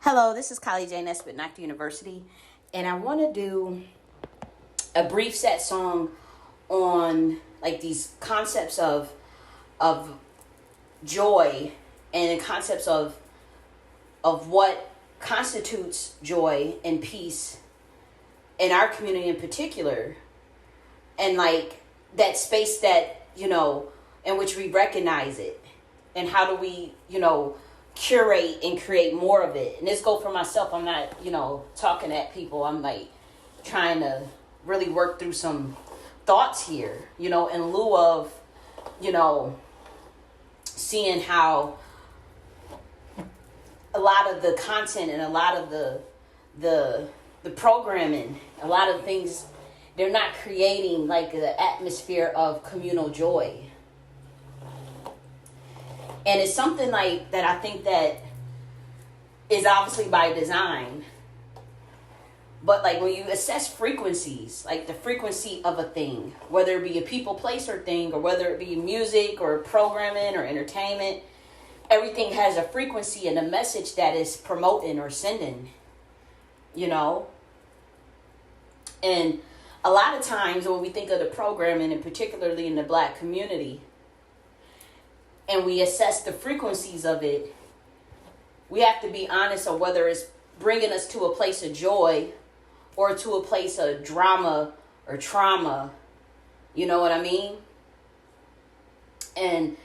Hello, this is J.N.S with Nakhti University, and I want to do a brief set song on like these concepts of joy and concepts of what constitutes joy and peace in our community in particular, and like that space that in which we recognize it, and how do we curate and create more of it. And this go for myself. I'm not talking at people. I'm like trying to really work through some thoughts here, in lieu of seeing how a lot of the content and a lot of the programming, a lot of things, they're not creating like the atmosphere of communal joy. And it's something like that I think that is obviously by design. But like when you assess frequencies, like the frequency of a thing, whether it be a people, place, or thing, or whether it be music or programming or entertainment, everything has a frequency and a message that is promoting or sending, And a lot of times when we think of the programming, and particularly in the Black community, and we assess the frequencies of it, we have to be honest on whether it's bringing us to a place of joy or to a place of drama or trauma. You know what I mean? And,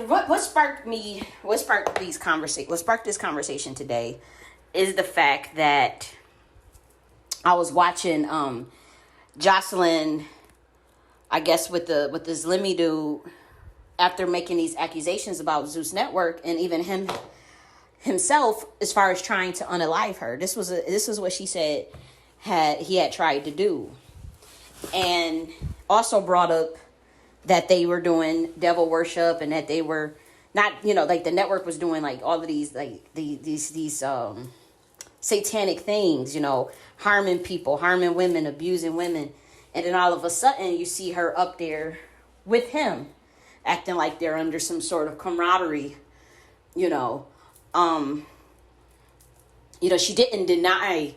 what sparked this conversation today is the fact that I was watching Jocelyn, I guess with this Lemmy dude, after making these accusations about Zeus Network, and even himself, as far as trying to unalive her. This is what she said he had tried to do, and also brought up that they were doing devil worship, and that they were not, like the network was doing like all of these like these satanic things, harming people, harming women, abusing women. And then all of a sudden you see her up there with him, acting like they're under some sort of camaraderie, She didn't deny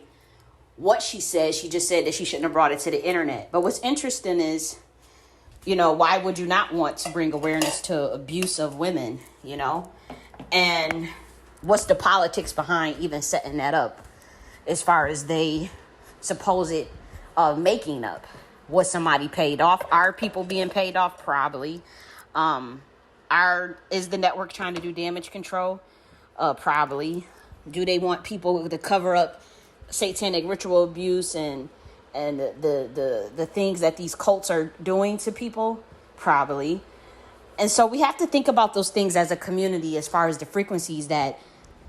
what she said. She just said that she shouldn't have brought it to the internet. But what's interesting is, why would you not want to bring awareness to abuse of women, And what's the politics behind even setting that up, as far as they suppose it making up? Was somebody paid off? Are people being paid off? Probably. Is the network trying to do damage control? Probably. Do they want people to cover up satanic ritual abuse and the things that these cults are doing to people? Probably. And so we have to think about those things as a community, as far as the frequencies that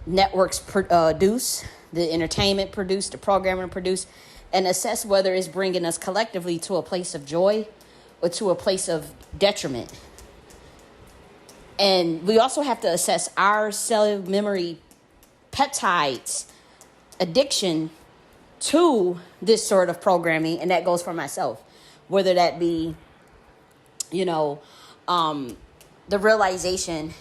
networks produce, the entertainment produce, the programming produce, and assess whether it's bringing us collectively to a place of joy or to a place of detriment. And we also have to assess our cellular memory peptides addiction to this sort of programming, and that goes for myself, whether that be, the realization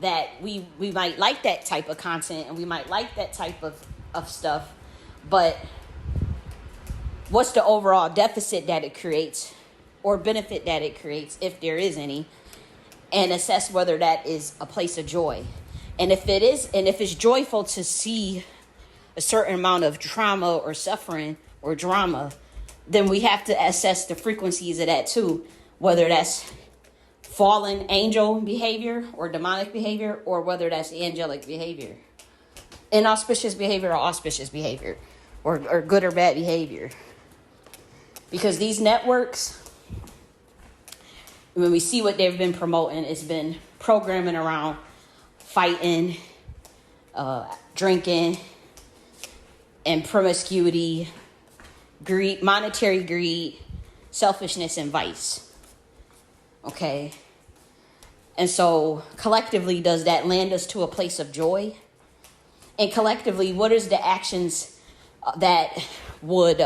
that we might like that type of content and we might like that type of stuff, but what's the overall deficit that it creates or benefit that it creates, if there is any, and assess whether that is a place of joy. And if it is, and if it's joyful to see a certain amount of trauma or suffering or drama, then we have to assess the frequencies of that too, whether that's fallen angel behavior or demonic behavior, or whether that's angelic behavior, inauspicious behavior or auspicious behavior, or good or bad behavior. Because these networks, when we see what they've been promoting, it's been programming around fighting, drinking, and promiscuity, greed, monetary greed, selfishness, and vice. Okay? And so collectively, does that land us to a place of joy? And collectively, what is the actions that would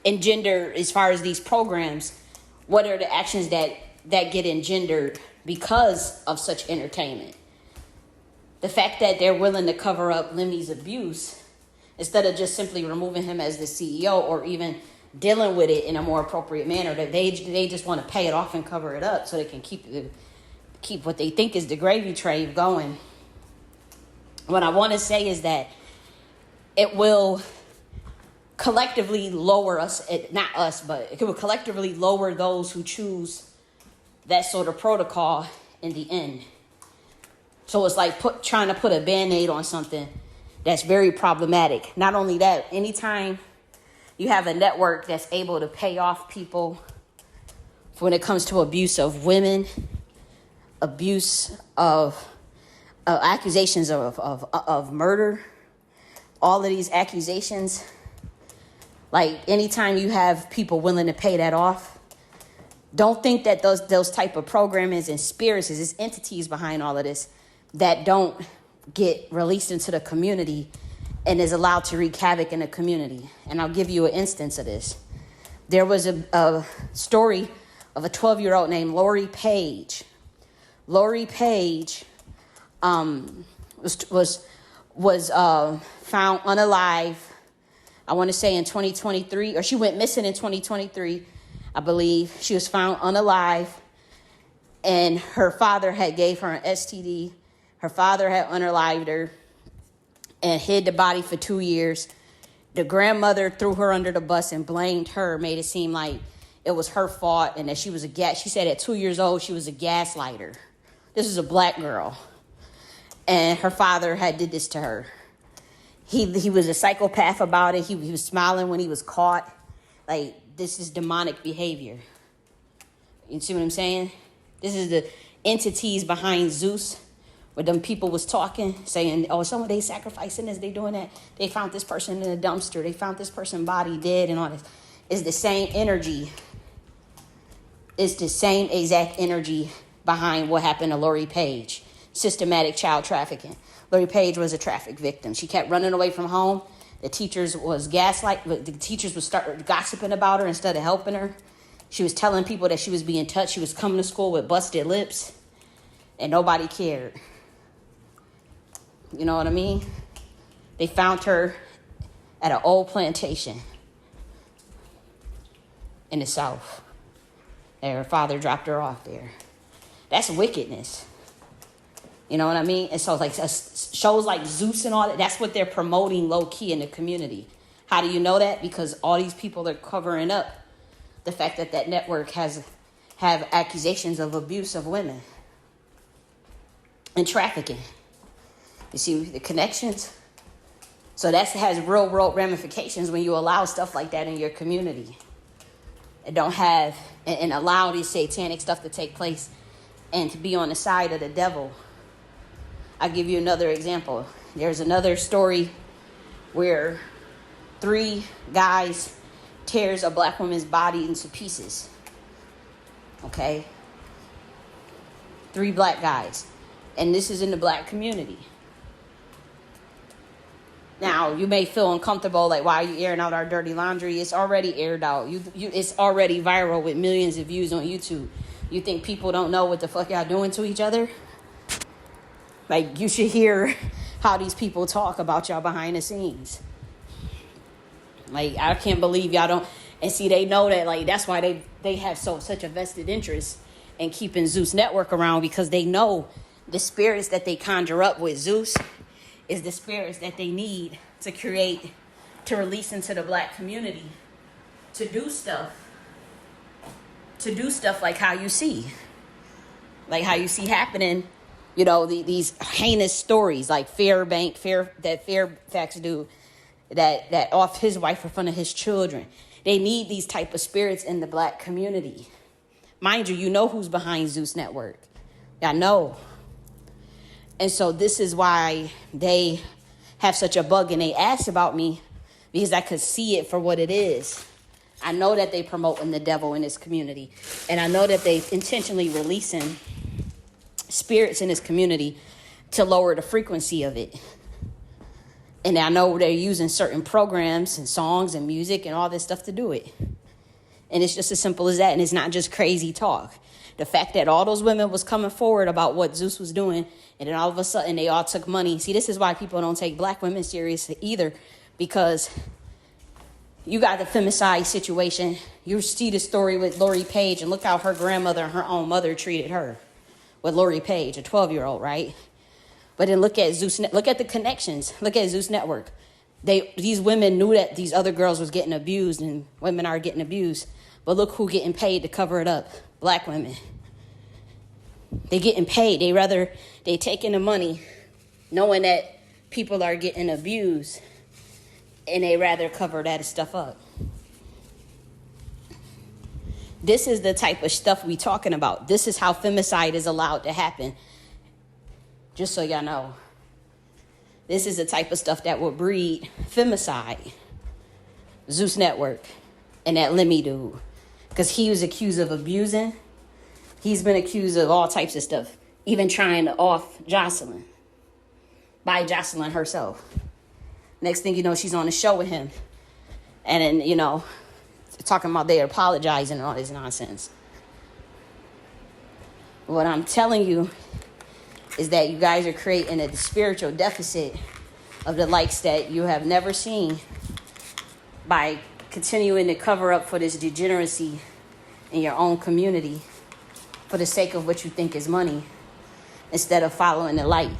engender, as far as these programs, what are the actions that that get engendered because of such entertainment. The fact that they're willing to cover up Lemmy's abuse instead of just simply removing him as the CEO or even dealing with it in a more appropriate manner, that they just want to pay it off and cover it up so they can keep what they think is the gravy train going. What I want to say is that it will collectively lower us, not us, but it will collectively lower those who choose that sort of protocol in the end. So it's like trying to put a Band-Aid on something that's very problematic. Not only that, anytime you have a network that's able to pay off people when it comes to abuse of women, abuse of accusations of murder, all of these accusations, like anytime you have people willing to pay that off, don't think that those type of programmings and spirits, there's entities behind all of this that don't get released into the community and is allowed to wreak havoc in the community. And I'll give you an instance of this. There was a story of a 12-year-old named Lori Page. Lori Page was found unalive, I want to say in 2023, or she went missing in 2023, I believe. She was found unalive, and her father had gave her an STD. Her father had unalived her and hid the body for 2 years. The grandmother threw her under the bus and blamed her, made it seem like it was her fault and that she was she said at 2 years old, she was a gaslighter. This is a black girl. And her father had did this to her. He was a psychopath about it. He was smiling when he was caught. Like, this is demonic behavior. You see what I'm saying? This is the entities behind Zeus, where them people was talking, saying, oh, they sacrificing this, they doing that. They found this person in a dumpster. They found this person body dead and all this. It's the same energy. It's the same exact energy behind what happened to Lori Page. Systematic child trafficking. Lori Page was a traffic victim. She kept running away from home. The teachers would start gossiping about her instead of helping her. She was telling people that she was being touched. She was coming to school with busted lips, and nobody cared. You know what I mean? They found her at an old plantation in the South. And her father dropped her off there. That's wickedness. You know what I mean? And so like shows like Zeus and all that, that's what they're promoting low key in the community. How do you know that? Because all these people are covering up the fact that network have accusations of abuse of women and trafficking. You see the connections? So that has real world ramifications when you allow stuff like that in your community. And and allow these satanic stuff to take place and to be on the side of the devil. I'll give you another example. There's another story where 3 guys tears a black woman's body into pieces. Okay? 3 black guys. And this is in the black community. Now, you may feel uncomfortable, like, why are you airing out our dirty laundry? It's already aired out. It's already viral with millions of views on YouTube. You think people don't know what the fuck y'all doing to each other? Like, you should hear how these people talk about y'all behind the scenes. Like, I can't believe y'all don't. And see, they know that, like, that's why they have such a vested interest in keeping Zeus Network around, because they know the spirits that they conjure up with Zeus is the spirits that they need to release into the black community to do stuff like how you see happening, you know, these heinous stories like Fairfax dude that off his wife in front of his children. They need these type of spirits in the black community. Mind you know who's behind Zeus Network. I know. And so this is why they have such a bug in their ass about me, because I could see it for what it is. I know that they promoting the devil in this community. And I know that they intentionally releasing spirits in this community to lower the frequency of it. And I know they're using certain programs and songs and music and all this stuff to do it. And it's just as simple as that. And it's not just crazy talk. The fact that all those women was coming forward about what Zeus was doing, and then all of a sudden they all took money. See, this is why people don't take black women serious either, because you got the femicide situation. You see the story with Lori Page, and look how her grandmother and her own mother treated her with Lori Page, a 12-year-old, right? But then look at Zeus. Look at the connections. Look at Zeus Network. These women knew that these other girls was getting abused, and women are getting abused. But look who getting paid to cover it up. Black women. They getting paid. They taking the money, knowing that people are getting abused, and they rather cover that stuff up. This is the type of stuff we talking about. This is how femicide is allowed to happen. Just so y'all know. This is the type of stuff that will breed femicide. Zeus Network and that Lemmy dude. Because he was accused of abusing. He's been accused of all types of stuff. Even trying to off Jocelyn. By Jocelyn herself. Next thing you know, she's on the show with him. And then, you know, talking about they apologizing and all this nonsense. What I'm telling you is that you guys are creating a spiritual deficit of the likes that you have never seen by continuing to cover up for this degeneracy in your own community for the sake of what you think is money instead of following the light.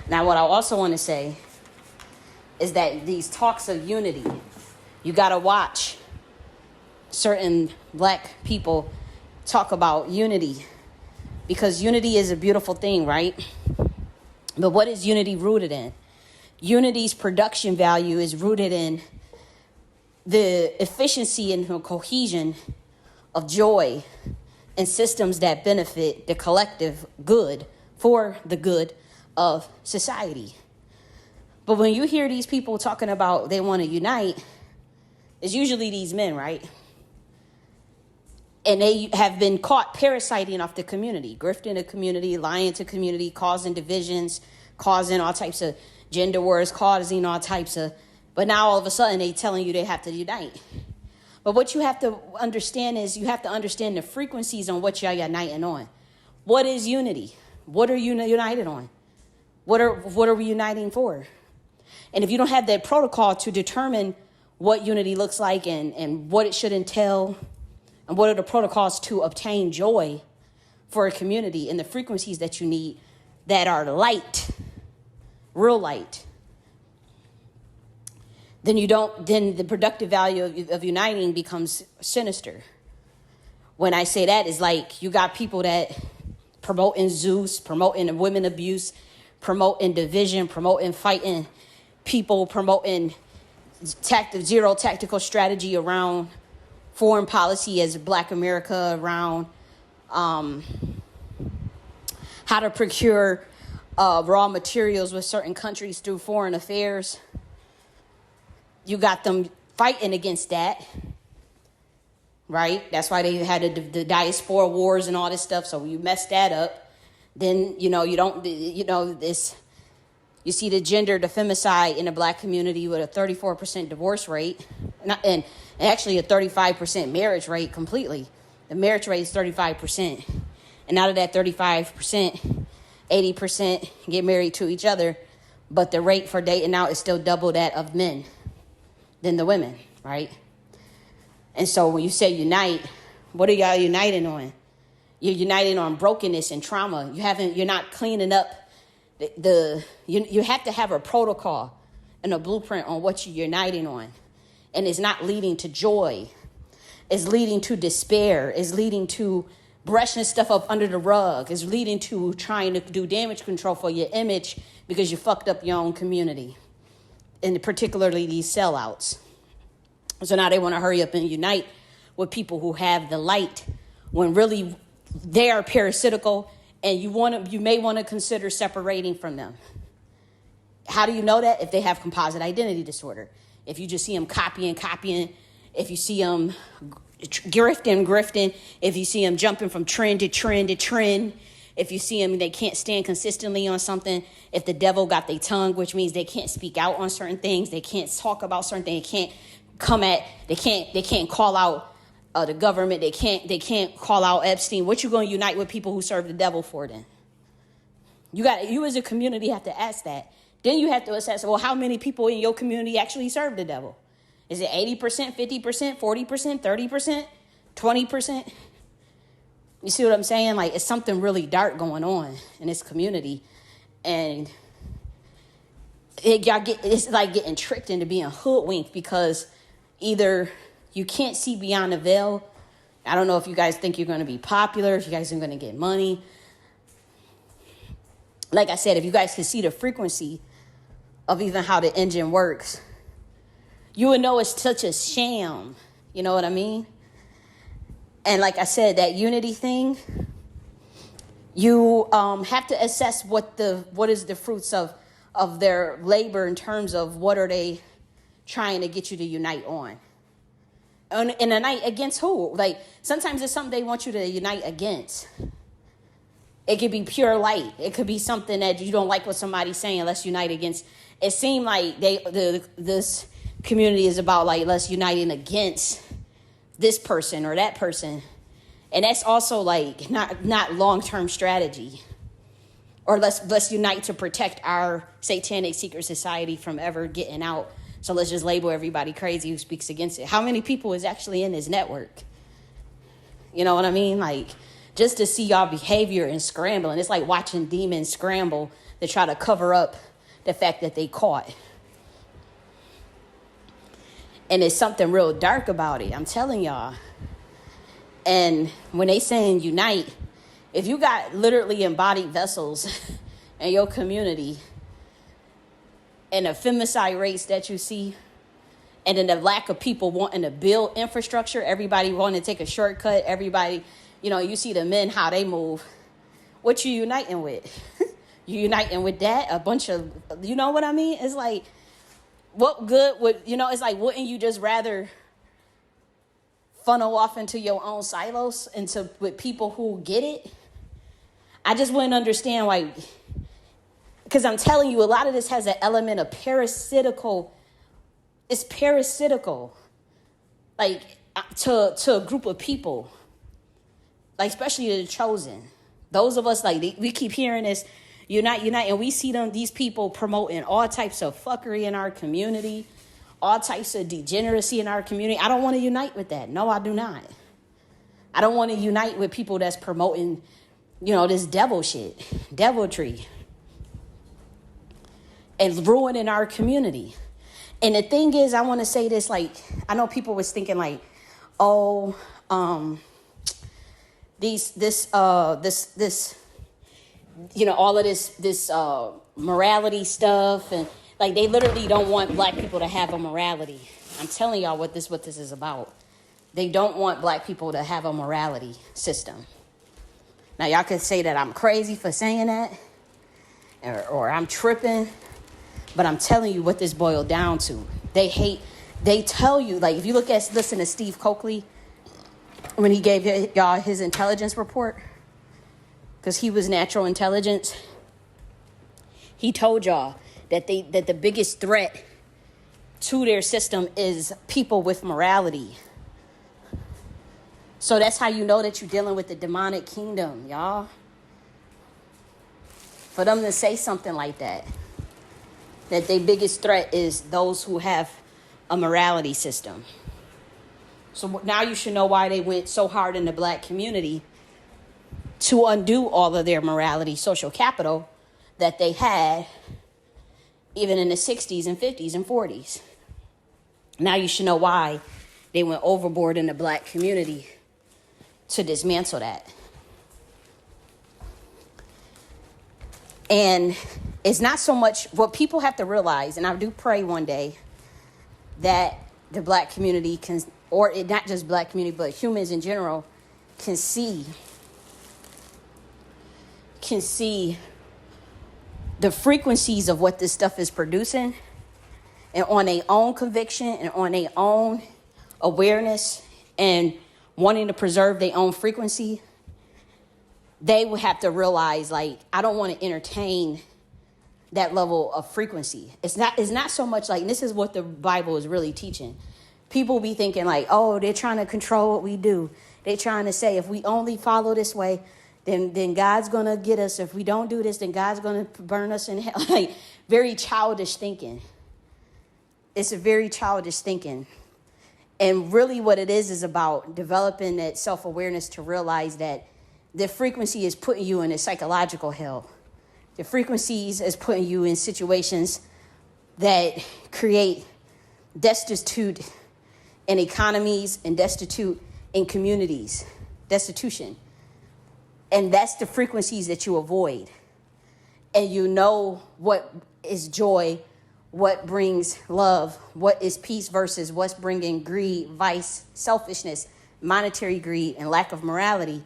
Now, what I also want to say is that these talks of unity, you got to watch certain black people talk about unity, because unity is a beautiful thing, right? But what is unity rooted in? Unity's production value is rooted in the efficiency and the cohesion of joy and systems that benefit the collective good for the good of society. But when you hear these people talking about they want to unite, it's usually these men, right? And they have been caught parasiting off the community, grifting the community, lying to community, causing divisions, causing all types of gender wars, causing all types of... But now all of a sudden they telling you they have to unite. But what you have to understand is you have to understand the frequencies on what you're uniting on. What is unity? What are you united on? What are we uniting for? And if you don't have that protocol to determine what unity looks like and what it should entail, and what are the protocols to obtain joy for a community and the frequencies that you need that are light, real light, then the productive value of uniting becomes sinister. When I say that, is like you got people that promoting Zeus, promoting women abuse, promoting division, promoting fighting people, promoting zero tactical strategy around foreign policy as Black America, around how to procure raw materials with certain countries through foreign affairs. You got them fighting against that, right? That's why they had the diaspora wars and all this stuff. So you mess that up, then you see the femicide in the Black community with a 34% divorce rate, and actually a 35% marriage rate completely. The marriage rate is 35%. And out of that 35%, 80% get married to each other. But the rate for dating out is still double that of men than the women, right? And so when you say unite, what are y'all uniting on? You're uniting on brokenness and trauma. You're not cleaning up you have to have a protocol and a blueprint on what you're uniting on. And it's not leading to joy. It's leading to despair. It's leading to brushing stuff up under the rug. It's leading to trying to do damage control for your image because you fucked up your own community. And particularly these sellouts. So now they want to hurry up and unite with people who have the light when really they are parasitical, and you may want to consider separating from them. How do you know that? If they have composite identity disorder. If you just see them copying, if you see them grifting, if you see them jumping from trend to trend to trend, if you see them, they can't stand consistently on something. If the devil got their tongue, which means they can't speak out on certain things, they can't talk about certain things, they can't call out The government, they can't call out Epstein. What you going to unite with people who serve the devil for then? You as a community have to ask that. Then you have to assess, well, how many people in your community actually serve the devil? Is it 80%, 50%, 40%, 30%, 20%? You see what I'm saying? Like, it's something really dark going on in this community. And it's like getting tricked into being hoodwinked because either you can't see beyond the veil. I don't know if you guys think you're going to be popular, if you guys are going to get money. Like I said, if you guys can see the frequency of even how the engine works, you would know it's such a sham. You know what I mean? And like I said, that unity thing, you have to assess what is the fruits of their labor in terms of what are they trying to get you to unite on. And unite against who? Like, sometimes it's something they want you to unite against. It could be pure light. It could be something that you don't like what somebody's saying. Let's unite against. It seemed like this community is about, like, let's uniting against this person or that person. And that's also like not long-term strategy. Or let's unite to protect our satanic secret society from ever getting out. So let's just label everybody crazy who speaks against it. How many people is actually in this network? You know what I mean? Like, just to see y'all behavior and scrambling. It's like watching demons scramble to try to cover up the fact that they caught. And there's something real dark about it. I'm telling y'all. And when they saying unite, if you got literally embodied vessels in your community and the femicide rates that you see, and then the lack of people wanting to build infrastructure, everybody wanting to take a shortcut, everybody, you see the men, how they move. What you uniting with? You uniting with that? A bunch of, you know what I mean? It's like, what good would, it's like, wouldn't you just rather funnel off into your own silos with people who get it? I just wouldn't understand why, because I'm telling you, a lot of this has an element of parasitical. It's parasitical, like, to a group of people, like, especially the chosen. Those of us, like, we keep hearing this, unite, and we see these people promoting all types of fuckery in our community, all types of degeneracy in our community. I don't want to unite with that. No, I do not. I don't want to unite with people that's promoting, this devil shit, deviltry, and ruining our community. And the thing is, I want to say this, like, I know people was thinking like, oh, this all of this morality stuff, and like, they literally don't want black people to have a morality. I'm telling y'all what this is about. They don't want black people to have a morality system. Now, y'all could say that I'm crazy for saying that, or I'm tripping, but I'm telling you what this boiled down to. They tell you, like, if you listen to Steve Coakley, when he gave y'all his intelligence report, because he was natural intelligence, he told y'all that the biggest threat to their system is people with morality. So that's how you know that you're dealing with the demonic kingdom, y'all. For them to say something like that their biggest threat is those who have a morality system. So now you should know why they went so hard in the black community to undo all of their morality, social capital that they had even in the 60s and 50s and 40s. Now you should know why they went overboard in the black community to dismantle that. And it's not so much what people have to realize, and I do pray one day that the black community can, or not just black community, but humans in general, can see the frequencies of what this stuff is producing, and on their own conviction and on their own awareness and wanting to preserve their own frequency, they would have to realize, like, I don't want to entertain that level of frequency. It's not so much like, and this is what the Bible is really teaching. People be thinking like, oh, they're trying to control what we do. They're trying to say if we only follow this way, then God's going to get us. If we don't do this, then God's going to burn us in hell. Like, very childish thinking. It's a very childish thinking. And really what it is about developing that self-awareness to realize that the frequency is putting you in a psychological hell. The frequencies is putting you in situations that create destitute in economies and destitute in communities, destitution. And that's the frequencies that you avoid. And you know what is joy, what brings love, what is peace versus what's bringing greed, vice, selfishness, monetary greed, and lack of morality.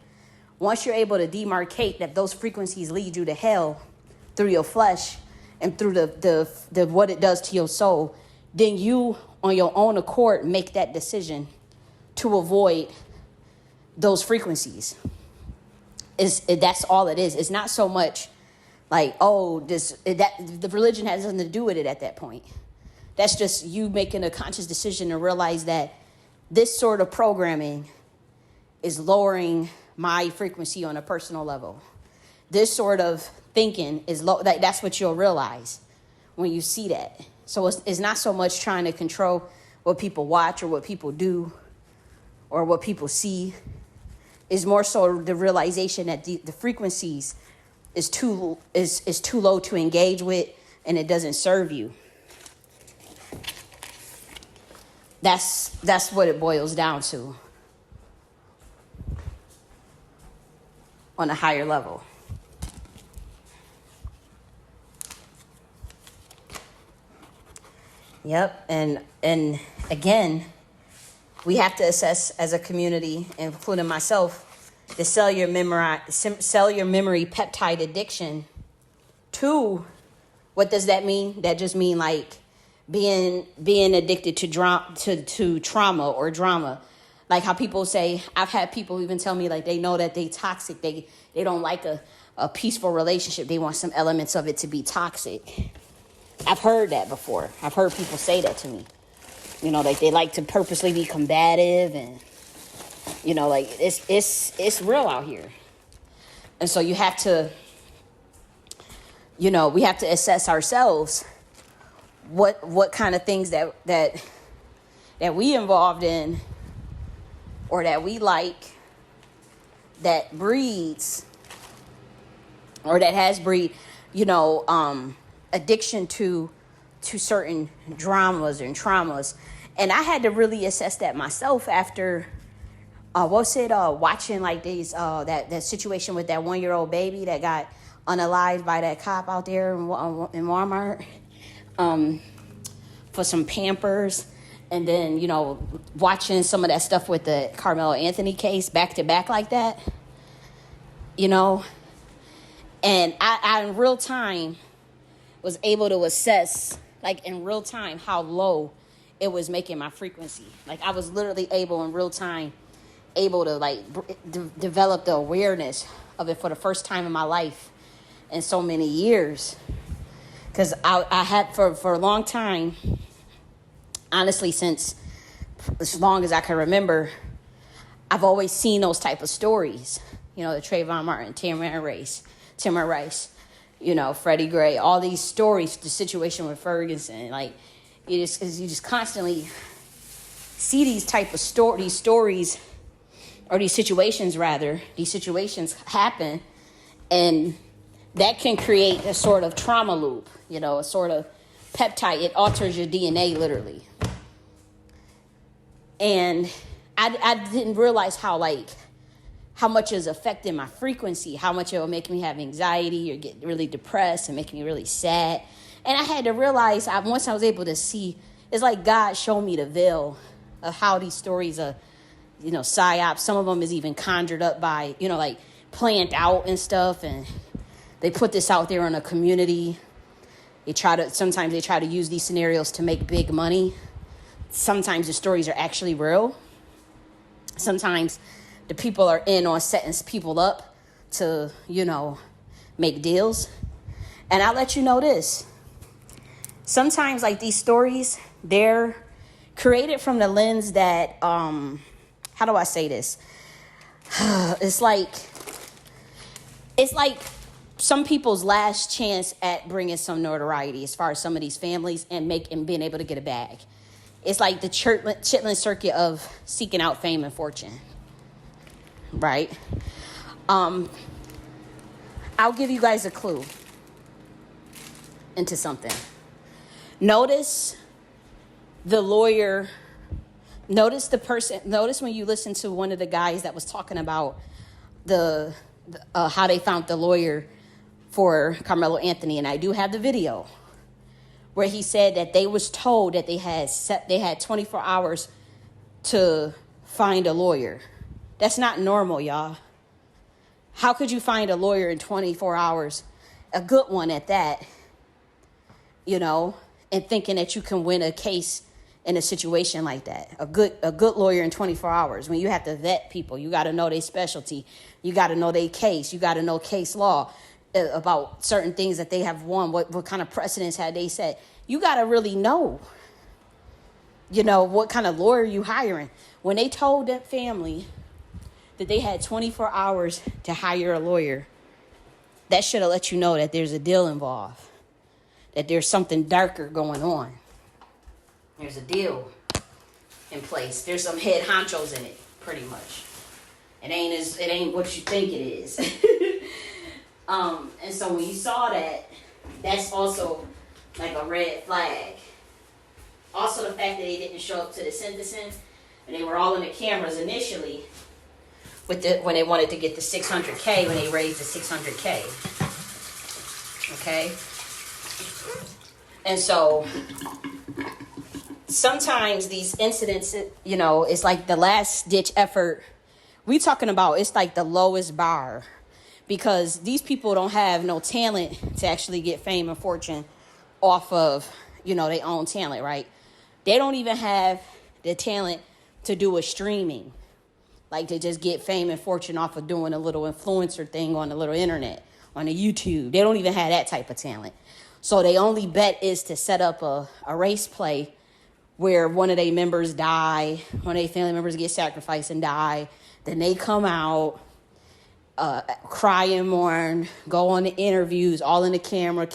Once you're able to demarcate that those frequencies lead you to hell through your flesh and through the what it does to your soul, then you, on your own accord, make that decision to avoid those frequencies. That's all it is. It's not so much like, oh, the religion has nothing to do with it at that point. That's just you making a conscious decision to realize that this sort of programming is lowering my frequency on a personal level. This sort of thinking is low. That's what you'll realize when you see that. So it's not so much trying to control what people watch or what people do or what people see. It's more so the realization that the frequencies is too low to engage with, and it doesn't serve you. That's what it boils down to on a higher level. Yep, and again, we have to assess as a community, including myself, the cellular memory peptide addiction. To, what does that mean? That just mean like being addicted to trauma or drama. Like how people say, I've had people even tell me like they know that they toxic. They don't like a peaceful relationship. They want some elements of it to be toxic. I've heard that before. I've heard people say that to me. You know, like they like to purposely be combative, and you know, like it's real out here. And so you have to, you know, we have to assess ourselves what kind of things that we involved in or that we like that breeds or that has breed, you know, addiction to certain dramas and traumas. And I had to really assess that myself after watching like these that situation with that 1-year-old baby that got unalived by that cop out there in Walmart for some Pampers. And then, you know, watching some of that stuff with the Carmelo Anthony case back to back like that, you know. And I in real time was able to assess, like in real time, how low it was making my frequency. Like I was literally able in real time, able to like develop the awareness of it for the first time in my life in so many years. Because I had for a long time, honestly, since as long as I can remember, I've always seen those type of stories. You know, the Trayvon Martin, Tamir Rice, you know, Freddie Gray, all these stories, the situation with Ferguson, like you just constantly see these type of these stories, or these situations happen, and that can create a sort of trauma loop, you know, a sort of peptide. It alters your DNA literally. And I didn't realize how much is affecting my frequency, how much it will make me have anxiety or get really depressed and make me really sad. And I had to realize, once I was able to see, it's like God showed me the veil of how these stories are, you know, psyops. Some of them is even conjured up by, you know, like planned out and stuff. And they put this out there in a community. Sometimes they try to use these scenarios to make big money. Sometimes the stories are actually real. Sometimes the people are in on setting people up to, you know, make deals. And I'll let you know this. Sometimes like these stories, they're created from the lens that, how do I say this? It's like some people's last chance at bringing some notoriety as far as some of these families and being able to get a bag. It's like the Chitlin circuit of seeking out fame and fortune, right? I'll give you guys a clue into something. Notice the lawyer. Notice when you listen to one of the guys that was talking about the how they found the lawyer for Carmelo Anthony, and I do have the video where he said that they was told that they had 24 hours to find a lawyer. That's not normal, y'all. How could you find a lawyer in 24 hours, a good one at that, and thinking that you can win a case in a situation like that? A good lawyer in 24 hours, when you have to vet people, you got to know their specialty, you got to know their case, you got to know case law about certain things that they have won, what kind of precedents had they set. You got to really know, what kind of lawyer you hiring. When they told that family that they had 24 hours to hire a lawyer, that should have let you know that there's a deal involved, that there's something darker going on. There's a deal in place. There's some head honchos in it, pretty much. It ain't what you think it is. And so when you saw that, that's also like a red flag. Also the fact that they didn't show up to the sentencing, and they were all in the cameras initially when they wanted to get the 600K, when they raised the 600K. Okay? And so sometimes these incidents, it's like the last ditch effort. We talking about, it's like the lowest bar, because these people don't have no talent to actually get fame and fortune off of, their own talent, right? They don't even have the talent to do a streaming, like to just get fame and fortune off of doing a little influencer thing on the little internet, on the YouTube. They don't even have that type of talent. So their only bet is to set up a race play where one of their members die, one of their family members get sacrificed and die. Then they come out, cry and mourn, go on the interviews, all in the camera,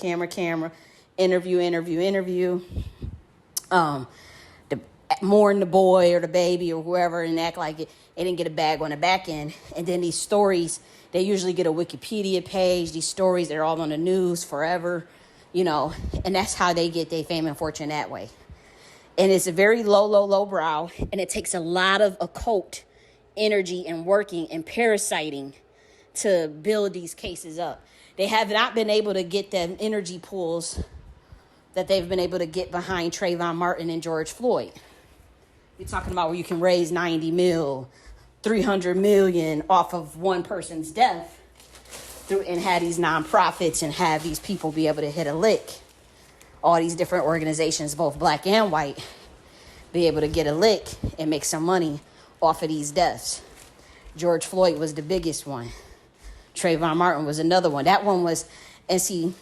interview. Mourn the boy or the baby or whoever and act like they didn't get a bag on the back end. And then these stories, they usually get a Wikipedia page. These stories, they're all on the news forever, and that's how they get their fame and fortune that way. And it's a very low brow, and it takes a lot of occult energy and working and parasiting to build these cases up. They have not been able to get the energy pools that they've been able to get behind Trayvon Martin and George Floyd. You're talking about where you can raise 90 mil, 300 million off of one person's death and have these nonprofits and have these people be able to hit a lick. All these different organizations, both black and white, be able to get a lick and make some money off of these deaths. George Floyd was the biggest one. Trayvon Martin was another one. That one was, and see,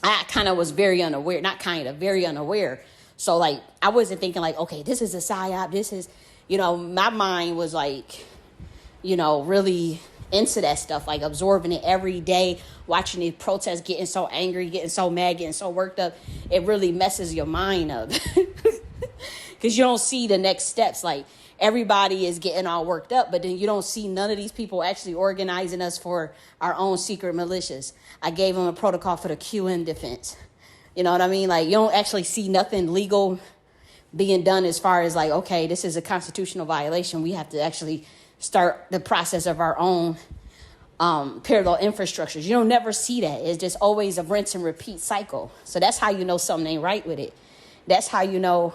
I kind of was very unaware. So, like, I wasn't thinking, like, okay, this is a psyop. This is, my mind was, like, really into that stuff, like, absorbing it every day, watching the protests, getting so angry, getting so mad, getting so worked up. It really messes your mind up because you don't see the next steps. Like, everybody is getting all worked up, but then you don't see none of these people actually organizing us for our own secret militias. I gave them a protocol for the QM defense. You know what I mean? Like, you don't actually see nothing legal being done as far as like, okay, this is a constitutional violation. We have to actually start the process of our own parallel infrastructures. You don't never see that. It's just always a rinse and repeat cycle. So that's how you know something ain't right with it. That's how you know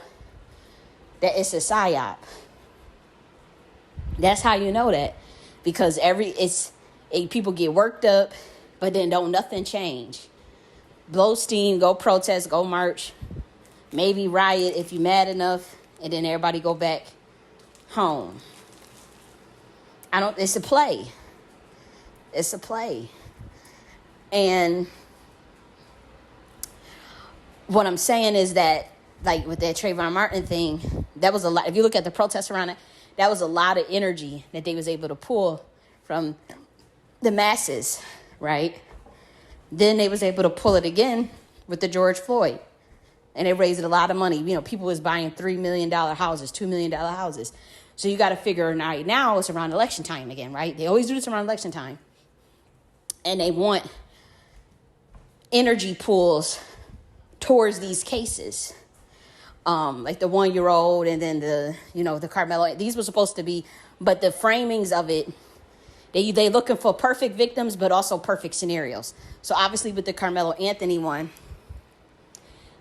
that it's a psyop. That's how you know that, because people get worked up, but then don't nothing change. Blow steam, go protest, go march, maybe riot if you're mad enough, and then everybody go back home. It's a play. It's a play. And what I'm saying is that like with that Trayvon Martin thing, that was a lot. If you look at the protests around it, that was a lot of energy that they was able to pull from the masses, right? Then they was able to pull it again with the George Floyd. And they raised a lot of money. You know, people was buying $3 million houses, $2 million houses. So you got to figure now it's around election time again, right? They always do this around election time. And they want energy pools towards these cases. Like the 1-year-old and then the Carmelo. These were supposed to be, but the framings of it, they looking for perfect victims, but also perfect scenarios. So obviously with the Carmelo Anthony one,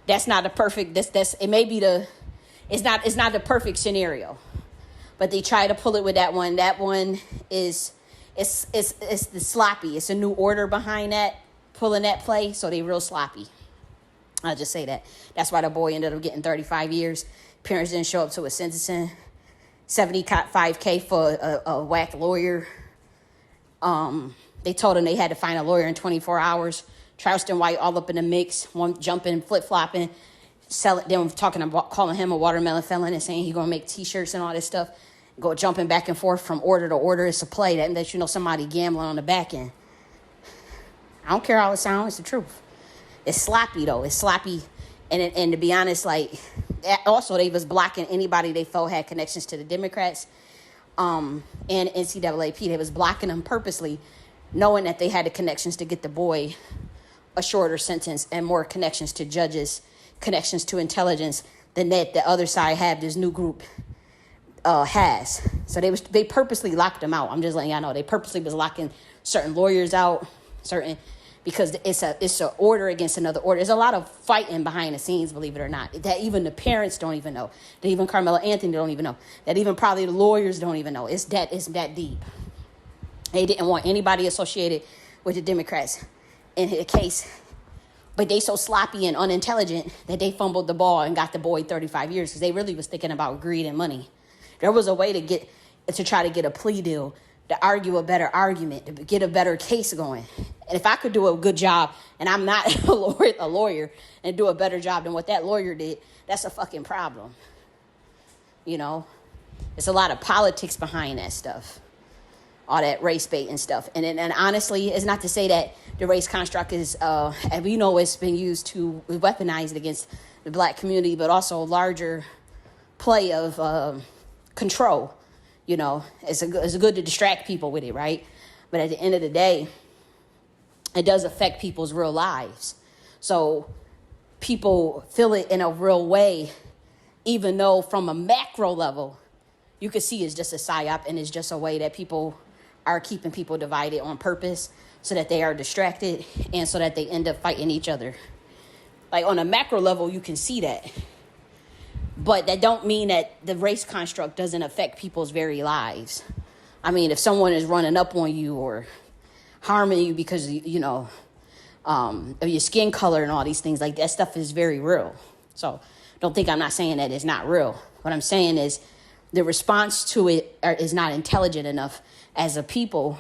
that's not a perfect, it may be it's not the perfect scenario, but they try to pull it with that one. That one it's the sloppy. It's a new order behind that, pulling that play. So they real sloppy. I'll just say that. That's why the boy ended up getting 35 years. Parents didn't show up to his sentencing. $75K for a whack lawyer. They told him they had to find a lawyer in 24 hours. Charleston White all up in the mix, one jumping, flip-flopping, them talking about calling him a watermelon felon and saying he's going to make T-shirts and all this stuff. Go jumping back and forth from order to order. It's a play that somebody gambling on the back end. I don't care how it sounds. It's the truth. It's sloppy, though. It's sloppy. And to be honest, like, also they was blocking anybody they felt had connections to the Democrats and NCAAP. They was blocking them purposely, knowing that they had the connections to get the boy a shorter sentence and more connections to judges, connections to intelligence than that the other side have, this new group has. So they purposely locked them out. I'm just letting y'all know. They purposely was locking certain lawyers out, because it's a order against another order. There's a lot of fighting behind the scenes, believe it or not, that even the parents don't even know, that even Carmelo Anthony don't even know, that even probably the lawyers don't even know. It's that deep. They didn't want anybody associated with the Democrats in the case, but they so sloppy and unintelligent that they fumbled the ball and got the boy 35 years because they really was thinking about greed and money. There was a way to try to get a plea deal, to argue a better argument, to get a better case going. And if I could do a good job, and I'm not a lawyer, and do a better job than what that lawyer did, that's a fucking problem. You know, there's a lot of politics behind that stuff, all that race bait and stuff. And honestly, it's not to say that the race construct is, and we know it's been used to weaponize it against the black community, but also a larger play of control. You know, it's good to distract people with it, right? But at the end of the day, it does affect people's real lives. So people feel it in a real way, even though from a macro level, you could see it's just a psyop and it's just a way that people are keeping people divided on purpose so that they are distracted and so that they end up fighting each other. Like on a macro level, you can see that. But that don't mean that the race construct doesn't affect people's very lives. I mean, if someone is running up on you or harming you because, of your skin color and all these things, like that stuff is very real. So don't think I'm not saying that it's not real. What I'm saying is the response to it is not intelligent enough as a people,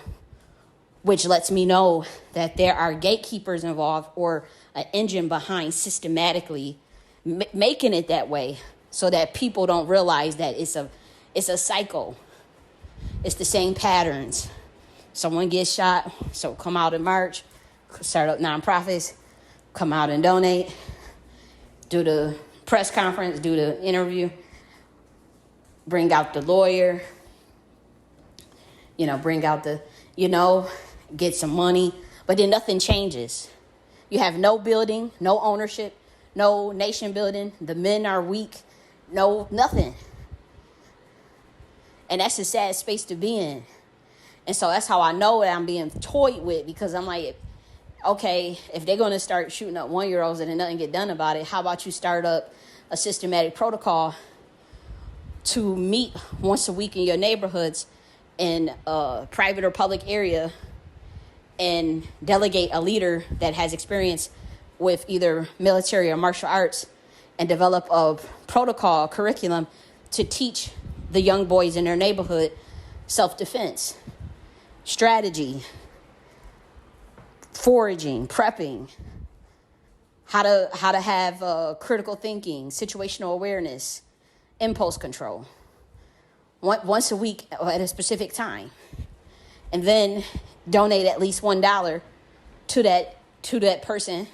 which lets me know that there are gatekeepers involved or an engine behind systematically making it that way, so that people don't realize that it's a cycle. It's the same patterns. Someone gets shot, so come out and march, start up nonprofits, come out and donate, do the press conference, do the interview, bring out the lawyer, bring out get some money, but then nothing changes. You have no building, no ownership, no nation building. The men are weak. No, nothing. And that's a sad space to be in. And so that's how I know that I'm being toyed with, because I'm like, okay, if they're going to start shooting up 1-year-olds and then nothing get done about it, how about you start up a systematic protocol to meet once a week in your neighborhoods in a private or public area and delegate a leader that has experience with either military or martial arts and develop a protocol, curriculum to teach the young boys in their neighborhood self-defense, strategy, foraging, prepping, how to have critical thinking, situational awareness, impulse control. Once a week at a specific time, and then donate at least $1 to that person,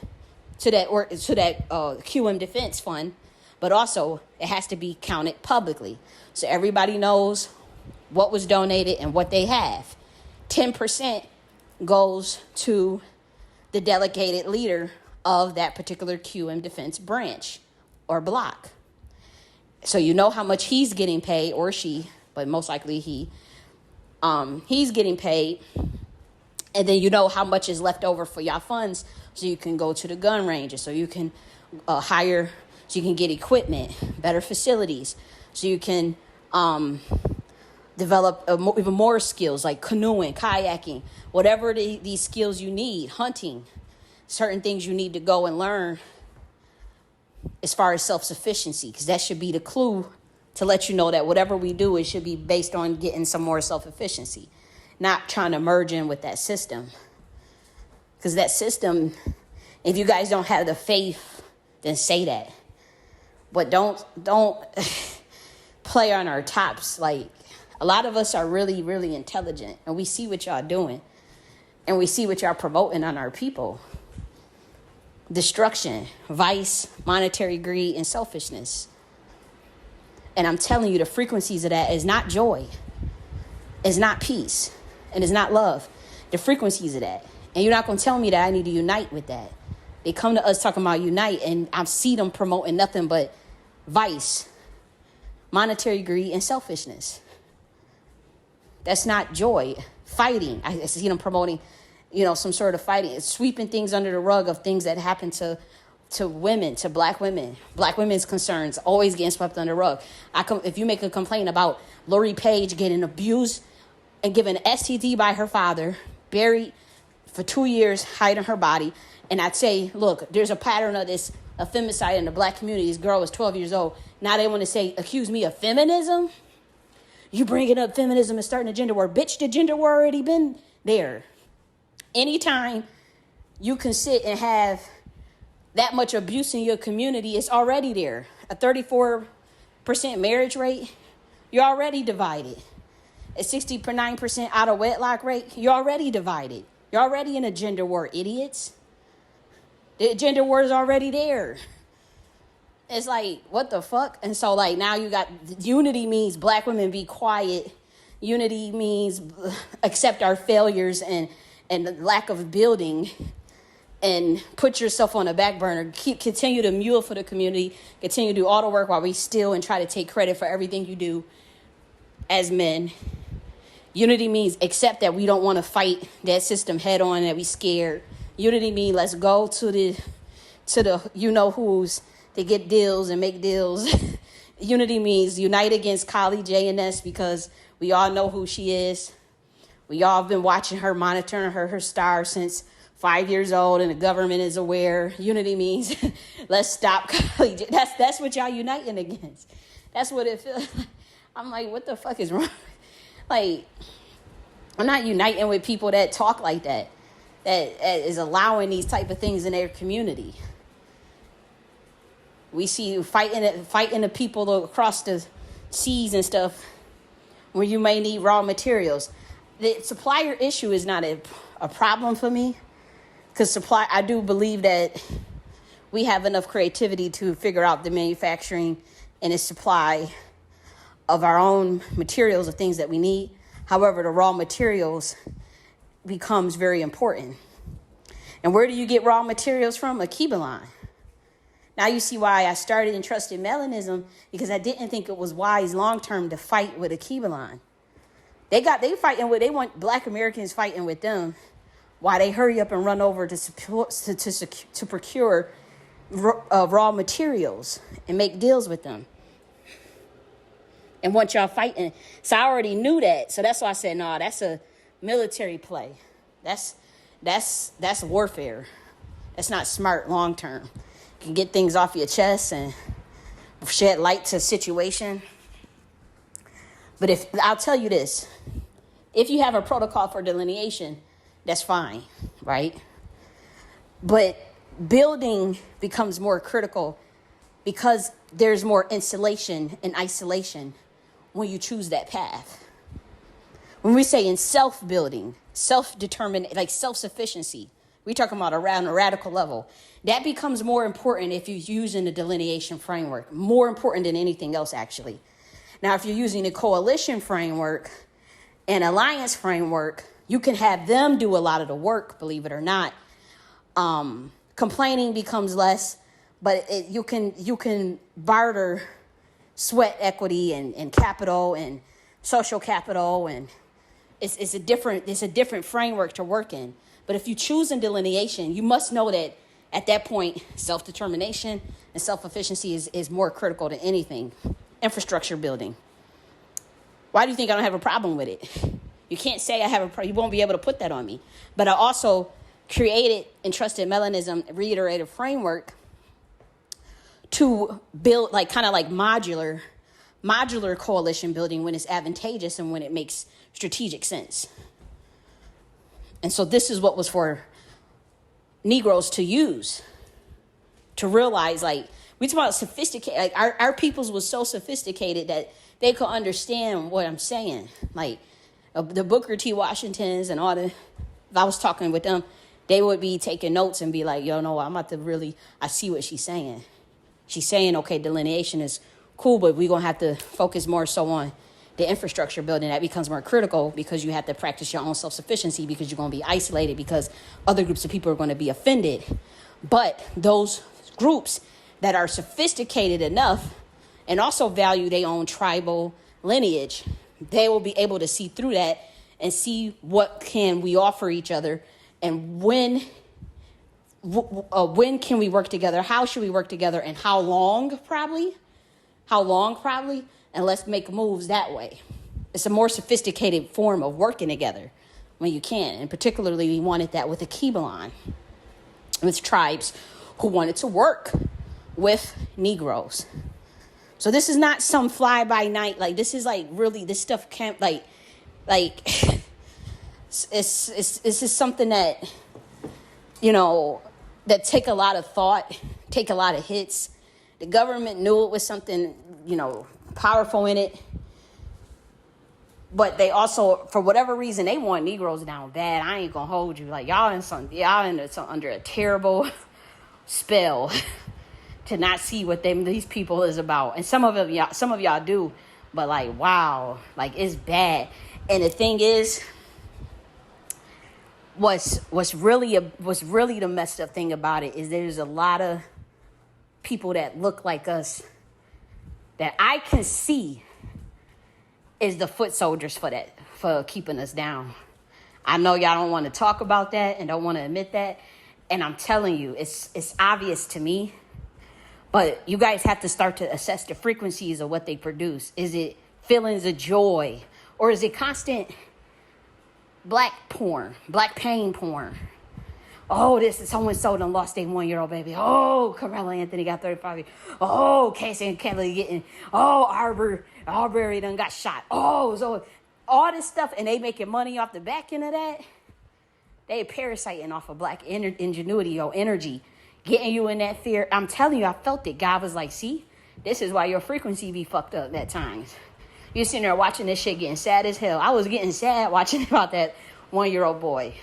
to that QM defense fund. But also, it has to be counted publicly, so everybody knows what was donated and what they have. 10% goes to the delegated leader of that particular QM defense branch or block. So you know how much he's getting paid, or she, but most likely he's getting paid. And then you know how much is left over for y'all funds, so you can go to the gun ranges, so you can hire, so you can get equipment, better facilities, so you can develop even more skills like canoeing, kayaking, whatever these skills you need, hunting, certain things you need to go and learn as far as self-sufficiency, because that should be the clue to let you know that whatever we do, it should be based on getting some more self-efficiency, not trying to merge in with that system. Because that system, if you guys don't have the faith, then say that. But don't play on our tops. Like, a lot of us are really, really intelligent, and we see what y'all doing, and we see what y'all promoting on our people. Destruction, vice, monetary greed, and selfishness. And I'm telling you, the frequencies of that is not joy, is not peace, and is not love. The frequencies of that. And you're not going to tell me that I need to unite with that. They come to us talking about unite, and I see them promoting nothing but vice, monetary greed, and selfishness. That's not joy. Fighting. I see them promoting, some sort of fighting. It's sweeping things under the rug of things that happen to women, to black women. Black women's concerns always getting swept under the rug. If you make a complaint about Lori Page getting abused and given STD by her father, buried for 2 years, hiding her body, and I'd say, look, there's a pattern of this, a femicide in the black community. This girl was 12 years old. Now they want to accuse me of feminism? You bringing up feminism and starting a gender war. Bitch, the gender war already been there. Anytime you can sit and have that much abuse in your community, it's already there. A 34% marriage rate, you're already divided. A 69% out of wedlock rate, you're already divided. You're already in a gender war, idiots. The gender war is already there. It's like, what the fuck? And so, now you got unity means black women be quiet. Unity means accept our failures and lack of building, and put yourself on a back burner. Continue to mule for the community. Continue to do all the work while we steal and try to take credit for everything you do as men. Unity means accept that we don't want to fight that system head on, that we scared. Unity means let's go to the who's to get deals and make deals. Unity means unite against colleague J.N.S. because we all know who she is. We all have been watching her, monitoring her star since 5 years old, and the government is aware. Unity means let's stop colleague. That's what y'all uniting against. That's what it feels like. I'm like, what the fuck is wrong? I'm not uniting with people that talk like that is allowing these type of things in their community. We see fighting the people across the seas and stuff where you may need raw materials. The supplier issue is not a problem for me, because I do believe that we have enough creativity to figure out the manufacturing and the supply of our own materials of things that we need. However, the raw materials becomes very important. And where do you get raw materials from? A Keebaline. Now you see why I started and trusted Melanism, because I didn't think it was wise long-term to fight with a Keebaline. They want black Americans fighting with them while they hurry up and run over to procure raw materials and make deals with them. And want y'all fighting. So I already knew that. So that's why I said, no, that's a military play. That's warfare. That's not smart long term. You can get things off your chest and shed light to a situation. But I'll tell you this, if you have a protocol for delineation, that's fine, right? But building becomes more critical because there's more insulation and isolation when you choose that path. When we say in self-building, self-determined, like self-sufficiency, we're talking about around a radical level. That becomes more important if you're using the delineation framework, more important than anything else, actually. Now, if you're using a coalition framework and alliance framework, you can have them do a lot of the work, believe it or not. Complaining becomes less, but you can barter sweat equity and capital and social capital, and it's a different framework to work in. But if you choose in delineation, you must know that at that point, self-determination and self-efficiency is more critical than anything. Infrastructure building. Why do you think I don't have a problem with it? You can't say I have a problem. You won't be able to put that on me. But I also created and trusted Melanism reiterative framework to build like kind of like modular coalition building when it's advantageous and when it makes strategic sense. And so this is what was for Negroes to use, to realize, like, we talk about sophisticated, like our peoples was so sophisticated that they could understand what I'm saying. Like the Booker T. Washingtons and all the, if I was talking with them, they would be taking notes and be like, yo, no, I'm about to really, I see what she's saying. She's saying, okay, delineation is cool, but we're going to have to focus more so on the infrastructure building. That becomes more critical because you have to practice your own self-sufficiency because you're going to be isolated because other groups of people are going to be offended. But those groups that are sophisticated enough and also value their own tribal lineage, they will be able to see through that and see what can we offer each other and when can we work together, how should we work together, and how long probably, and let's make moves that way. It's a more sophisticated form of working together when you can, and particularly we wanted that with the Kibalon, with tribes who wanted to work with Negroes. So this is not some fly-by-night, like this is like really, this stuff can't like it's just something that, you know, that take a lot of thought, take a lot of hits. The government knew it was something, you know, powerful in it. But they also, for whatever reason, they want Negroes down bad. I ain't gonna hold you. Like y'all under a terrible spell to not see what these people is about. And some of y'all do, but like, wow, like it's bad. And the thing is, what's really the messed up thing about it is there's a lot of people that look like us that I can see is the foot soldiers for keeping us down. I know y'all don't want to talk about that and don't want to admit that, and I'm telling you, it's obvious to me. But you guys have to start to assess the frequencies of what they produce. Is it feelings of joy, or is it constant black pain porn? Oh, this is so-and-so done lost their 1-year-old baby. Oh, Carmelo Anthony got 35. Oh, Casey and Kelly getting, Arbery done got shot. Oh, so all this stuff, and they making money off the back end of that. They parasiting off of black ingenuity or energy, getting you in that fear. I'm telling you, I felt it. God was like, see, this is why your frequency be fucked up at times. You're sitting there watching this shit getting sad as hell. I was getting sad watching about that 1-year-old boy.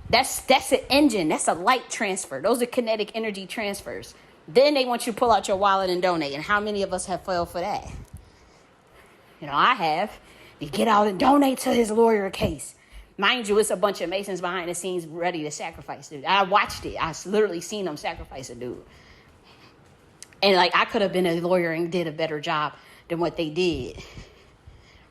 That's an engine. That's a light transfer. Those are kinetic energy transfers. Then they want you to pull out your wallet and donate. And how many of us have failed for that? You know, I have. You get out and donate to his lawyer case. Mind you, it's a bunch of Masons behind the scenes ready to sacrifice dude. I watched it. I literally seen them sacrifice a dude. And like, I could have been a lawyer and did a better job than what they did.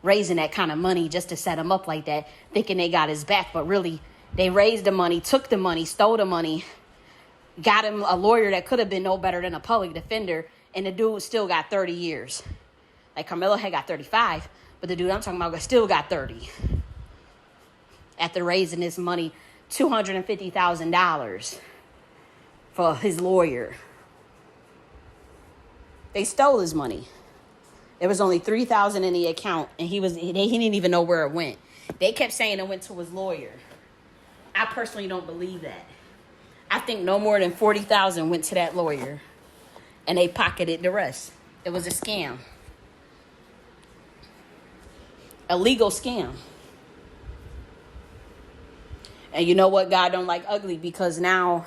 Raising that kind of money just to set him up like that, thinking they got his back, but really, they raised the money, took the money, stole the money, got him a lawyer that could have been no better than a public defender, and the dude still got 30 years. Like Carmelo had got 35, but the dude I'm talking about still got 30. After raising this money, $250,000 for his lawyer. They stole his money. There was only $3,000 in the account, and he didn't even know where it went. They kept saying it went to his lawyer. I personally don't believe that. I think no more than 40,000 went to that lawyer, and they pocketed the rest. It was a scam, a legal scam. And you know what? God don't like ugly, because now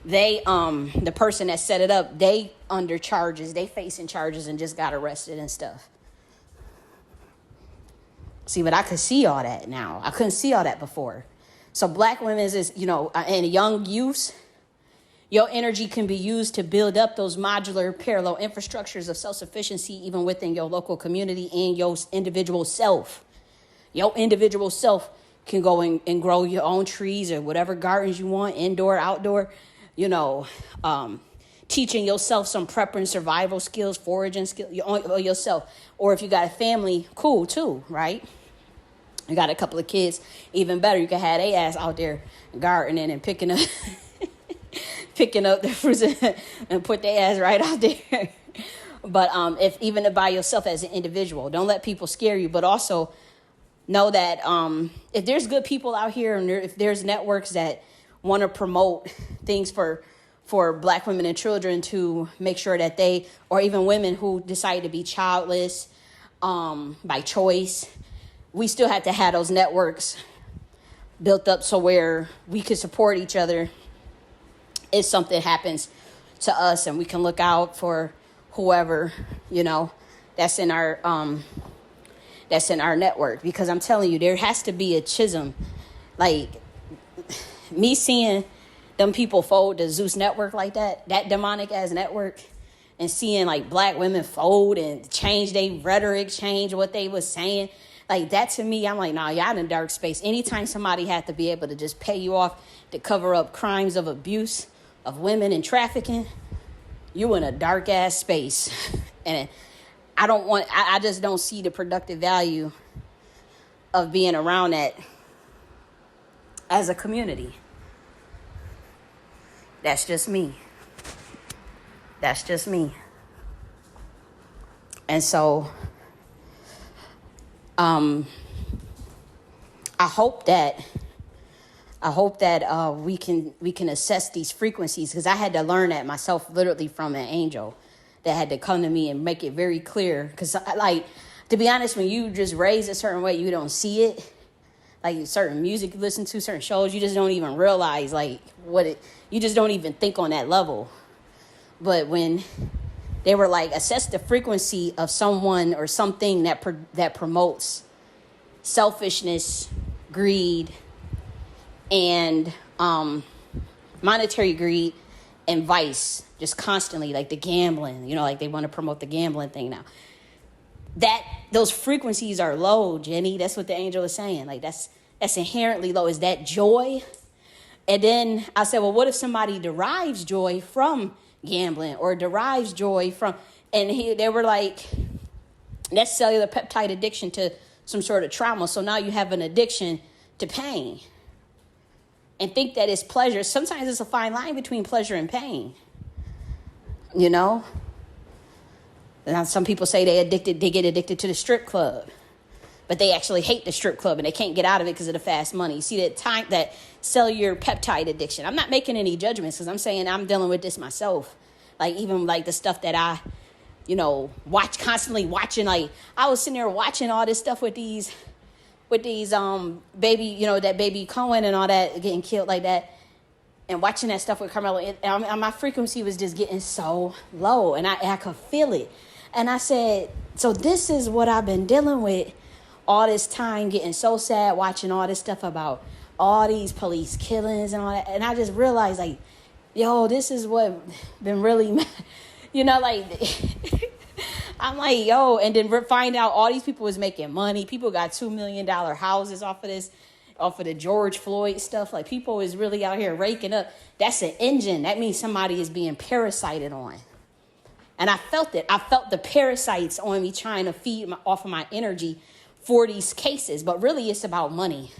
they the person that set it up, they under charges, they facing charges and just got arrested and stuff. See, but I could see all that now. I couldn't see all that before. So black women is, and young youths, your energy can be used to build up those modular parallel infrastructures of self-sufficiency, even within your local community and your individual self. Your individual self can go and grow your own trees or whatever gardens you want, indoor, outdoor, teaching yourself some prep and survival skills, foraging skills yourself. Or if you got a family, cool too, right? You got a couple of kids, even better. You can have their ass out there gardening and picking up the fruits and put their ass right out there. But if even by yourself as an individual, don't let people scare you. But also know that if there's good people out here, and if there's networks that want to promote things for black women and children to make sure that they, or even women who decide to be childless by choice, we still have to have those networks built up so where we can support each other if something happens to us, and we can look out for whoever, that's in our network. Because I'm telling you, there has to be a schism. Like me seeing them people fold the Zeus network like that demonic ass network, and seeing like black women fold and change their rhetoric, change what they was saying. Like that to me, I'm like, nah, y'all in a dark space. Anytime somebody had to be able to just pay you off to cover up crimes of abuse of women and trafficking, you in a dark ass space. And I just don't see the productive value of being around that as a community. That's just me. And so I hope that we can assess these frequencies, because I had to learn that myself, literally from an angel that had to come to me and make it very clear. Because like, to be honest, when you just raise a certain way, you don't see it. Like certain music you listen to, certain shows, you just don't even realize you just don't even think on that level. But when they were like, assess the frequency of someone or something that promotes selfishness, greed, and monetary greed and vice, just constantly, like the gambling, like they want to promote the gambling thing now. Those frequencies are low, Jenny. That's what the angel is saying. Like that's inherently low. Is that joy? And then I said, well, what if somebody derives joy from gambling or derives joy from, and they were like, that's cellular peptide addiction to some sort of trauma. So now you have an addiction to pain and think that it's pleasure. Sometimes it's a fine line between pleasure and pain, And some people say they get addicted to the strip club, but they actually hate the strip club and they can't get out of it because of the fast money. You see that cellular peptide addiction. I'm not making any judgments, because I'm saying I'm dealing with this myself. Like even like the stuff that I, constantly watching. Like I was sitting there watching all this stuff with these baby, that baby Cohen and all that getting killed like that, and watching that stuff with Carmelo. And my frequency was just getting so low, and I could feel it. And I said, so this is what I've been dealing with all this time, getting so sad, watching all this stuff about all these police killings and all that. And I just realized, like, this is what been really, I'm like, and then find out all these people was making money. People got $2 million houses off of this, off of the George Floyd stuff. Like people is really out here raking up. That's an engine. That means somebody is being parasited on. And I felt it. I felt the parasites on me trying to feed off of my energy for these cases. But really, it's about money.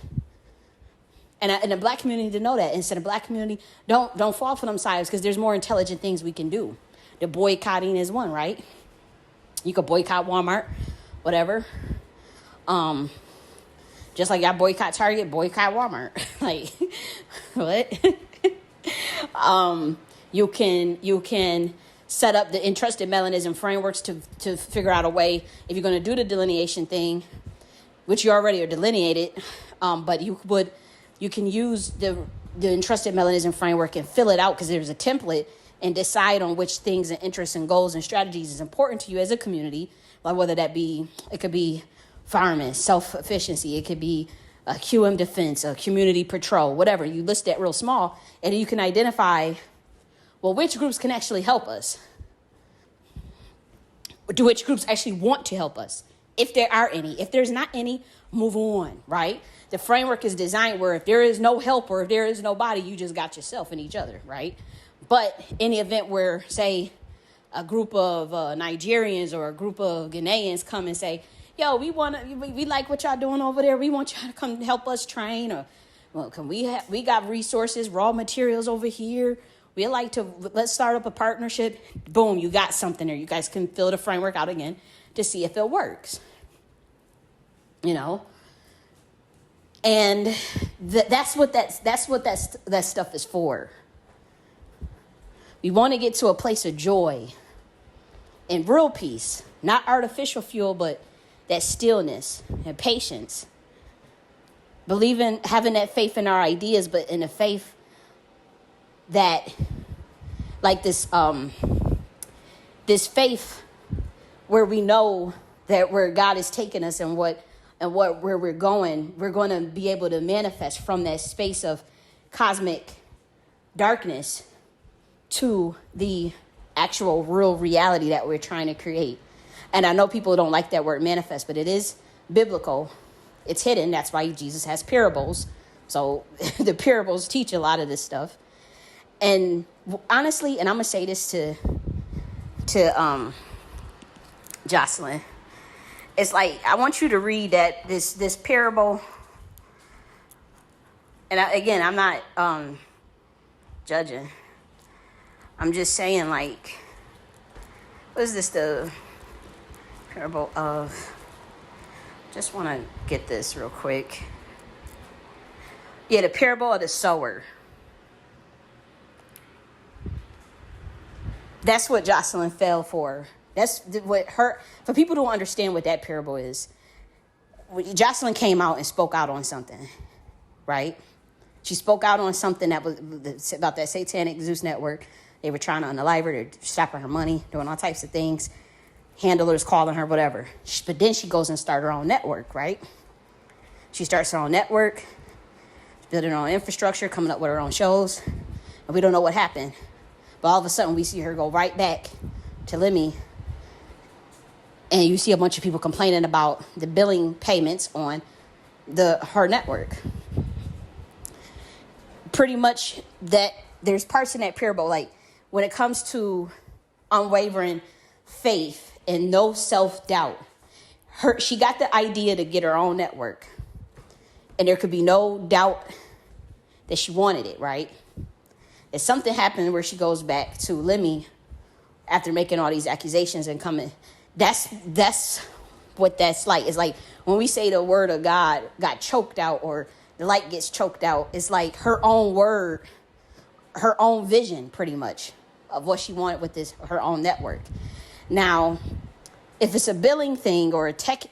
And the black community to know that. Instead of black community, don't fall for them sides, because there's more intelligent things we can do. The boycotting is one, right? You could boycott Walmart, whatever. Just like y'all boycott Target, boycott Walmart. Like, what? You can set up the entrusted mechanism frameworks to figure out a way, if you're going to do the delineation thing, which you already are delineated, but you can use the entrusted mechanism framework and fill it out, because there's a template, and decide on which things and interests and goals and strategies is important to you as a community, like whether that be, it could be firemen, self-efficiency, it could be a QM defense, a community patrol, whatever. You list that real small, and you can identify, well, which groups can actually help us? Do which groups actually want to help us? If there are any. If there's not any, move on, right? The framework is designed where if there is no help or if there is nobody, you just got yourself and each other, right? But in the event where, say, a group of Nigerians or a group of Ghanaians come and say, yo, we like what y'all doing over there. We want y'all to come help us train. Or, well, we got resources, raw materials over here. Let's start up a partnership. Boom, you got something there. You guys can fill the framework out again to see if it works. And that's what that stuff is for. We want to get to a place of joy and real peace, not artificial fuel, but that stillness and patience. Having that faith in our ideas, but in a faith that, like this faith where we know that where God is taking us and where we're going to be able to manifest from that space of cosmic darkness to the actual real reality that we're trying to create. And I know people don't like that word manifest, but it is biblical. It's hidden. That's why Jesus has parables. So the parables teach a lot of this stuff. And honestly, and I'm going to say this to Jocelyn, it's like, I want you to read this parable. And I'm not judging. I'm just saying, like, what is this, the parable of, just want to get this real quick. Yeah, the parable of the sower. That's what Jocelyn fell for. That's what for people who don't understand what that parable is. Jocelyn came out and spoke out on something, right? She spoke out on something that was about that satanic Zeus network. They were trying to unalive her, they're stopping her money, doing all types of things. Handlers calling her, whatever. But then she goes and starts her own network, right? She starts her own network, building her own infrastructure, coming up with her own shows. And we don't know what happened. But all of a sudden, we see her go right back to Lemmy. And you see a bunch of people complaining about the billing payments on her network. Pretty much that there's parts in that parable, like when it comes to unwavering faith and no self-doubt, she got the idea to get her own network. And there could be no doubt that she wanted it, right? If something happened where she goes back to Lemmy after making all these accusations and coming, that's what that's like. It's like when we say the word of God got choked out or the light gets choked out, it's like her own word, her own vision pretty much of what she wanted with her own network. Now, if it's a billing thing or a tech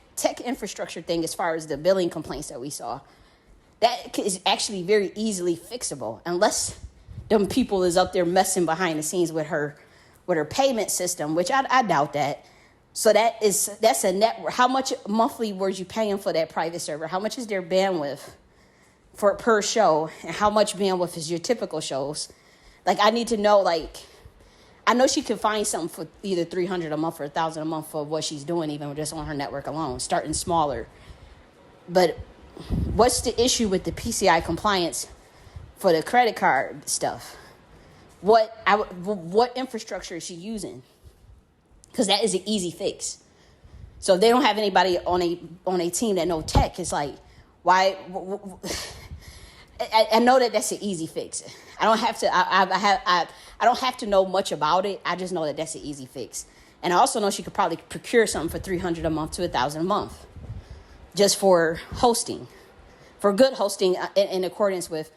infrastructure thing, as far as the billing complaints that we saw, that is actually very easily fixable, unless them people is up there messing behind the scenes with her payment system, which I doubt that. So that's a network. How much monthly were you paying for that private server? How much is their bandwidth per show? And how much bandwidth is your typical shows? Like, I need to know, like, I know she can find something for either $300 a month or $1,000 a month for what she's doing, even just on her network alone, starting smaller. But what's the issue with the PCI compliance for the credit card stuff? What infrastructure is she using? Because that is an easy fix. So if they don't have anybody on a team that know tech, it's like, why? I know that's an easy fix. I don't have to. I don't have to know much about it. I just know that that's an easy fix. And I also know she could probably procure something for $300 a month to $1,000 a month, just for hosting, for good hosting in accordance with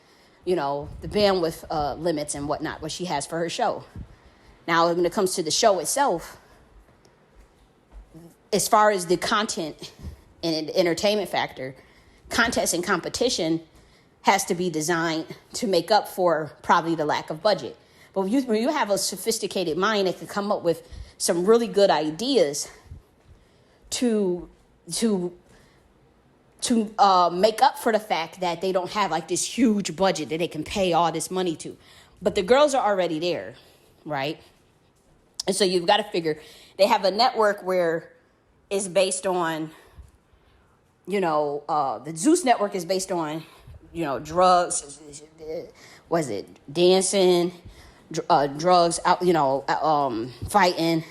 the bandwidth limits and whatnot, what she has for her show. Now, when it comes to the show itself, as far as the content and the entertainment factor, contest and competition has to be designed to make up for probably the lack of budget. But when you have a sophisticated mind that can come up with some really good ideas to make up for the fact that they don't have like this huge budget that they can pay all this money to. But the girls are already there, right? And so you've got to figure they have a network where it's based on, the Zeus network is based on, drugs, was it dancing, drugs, fighting.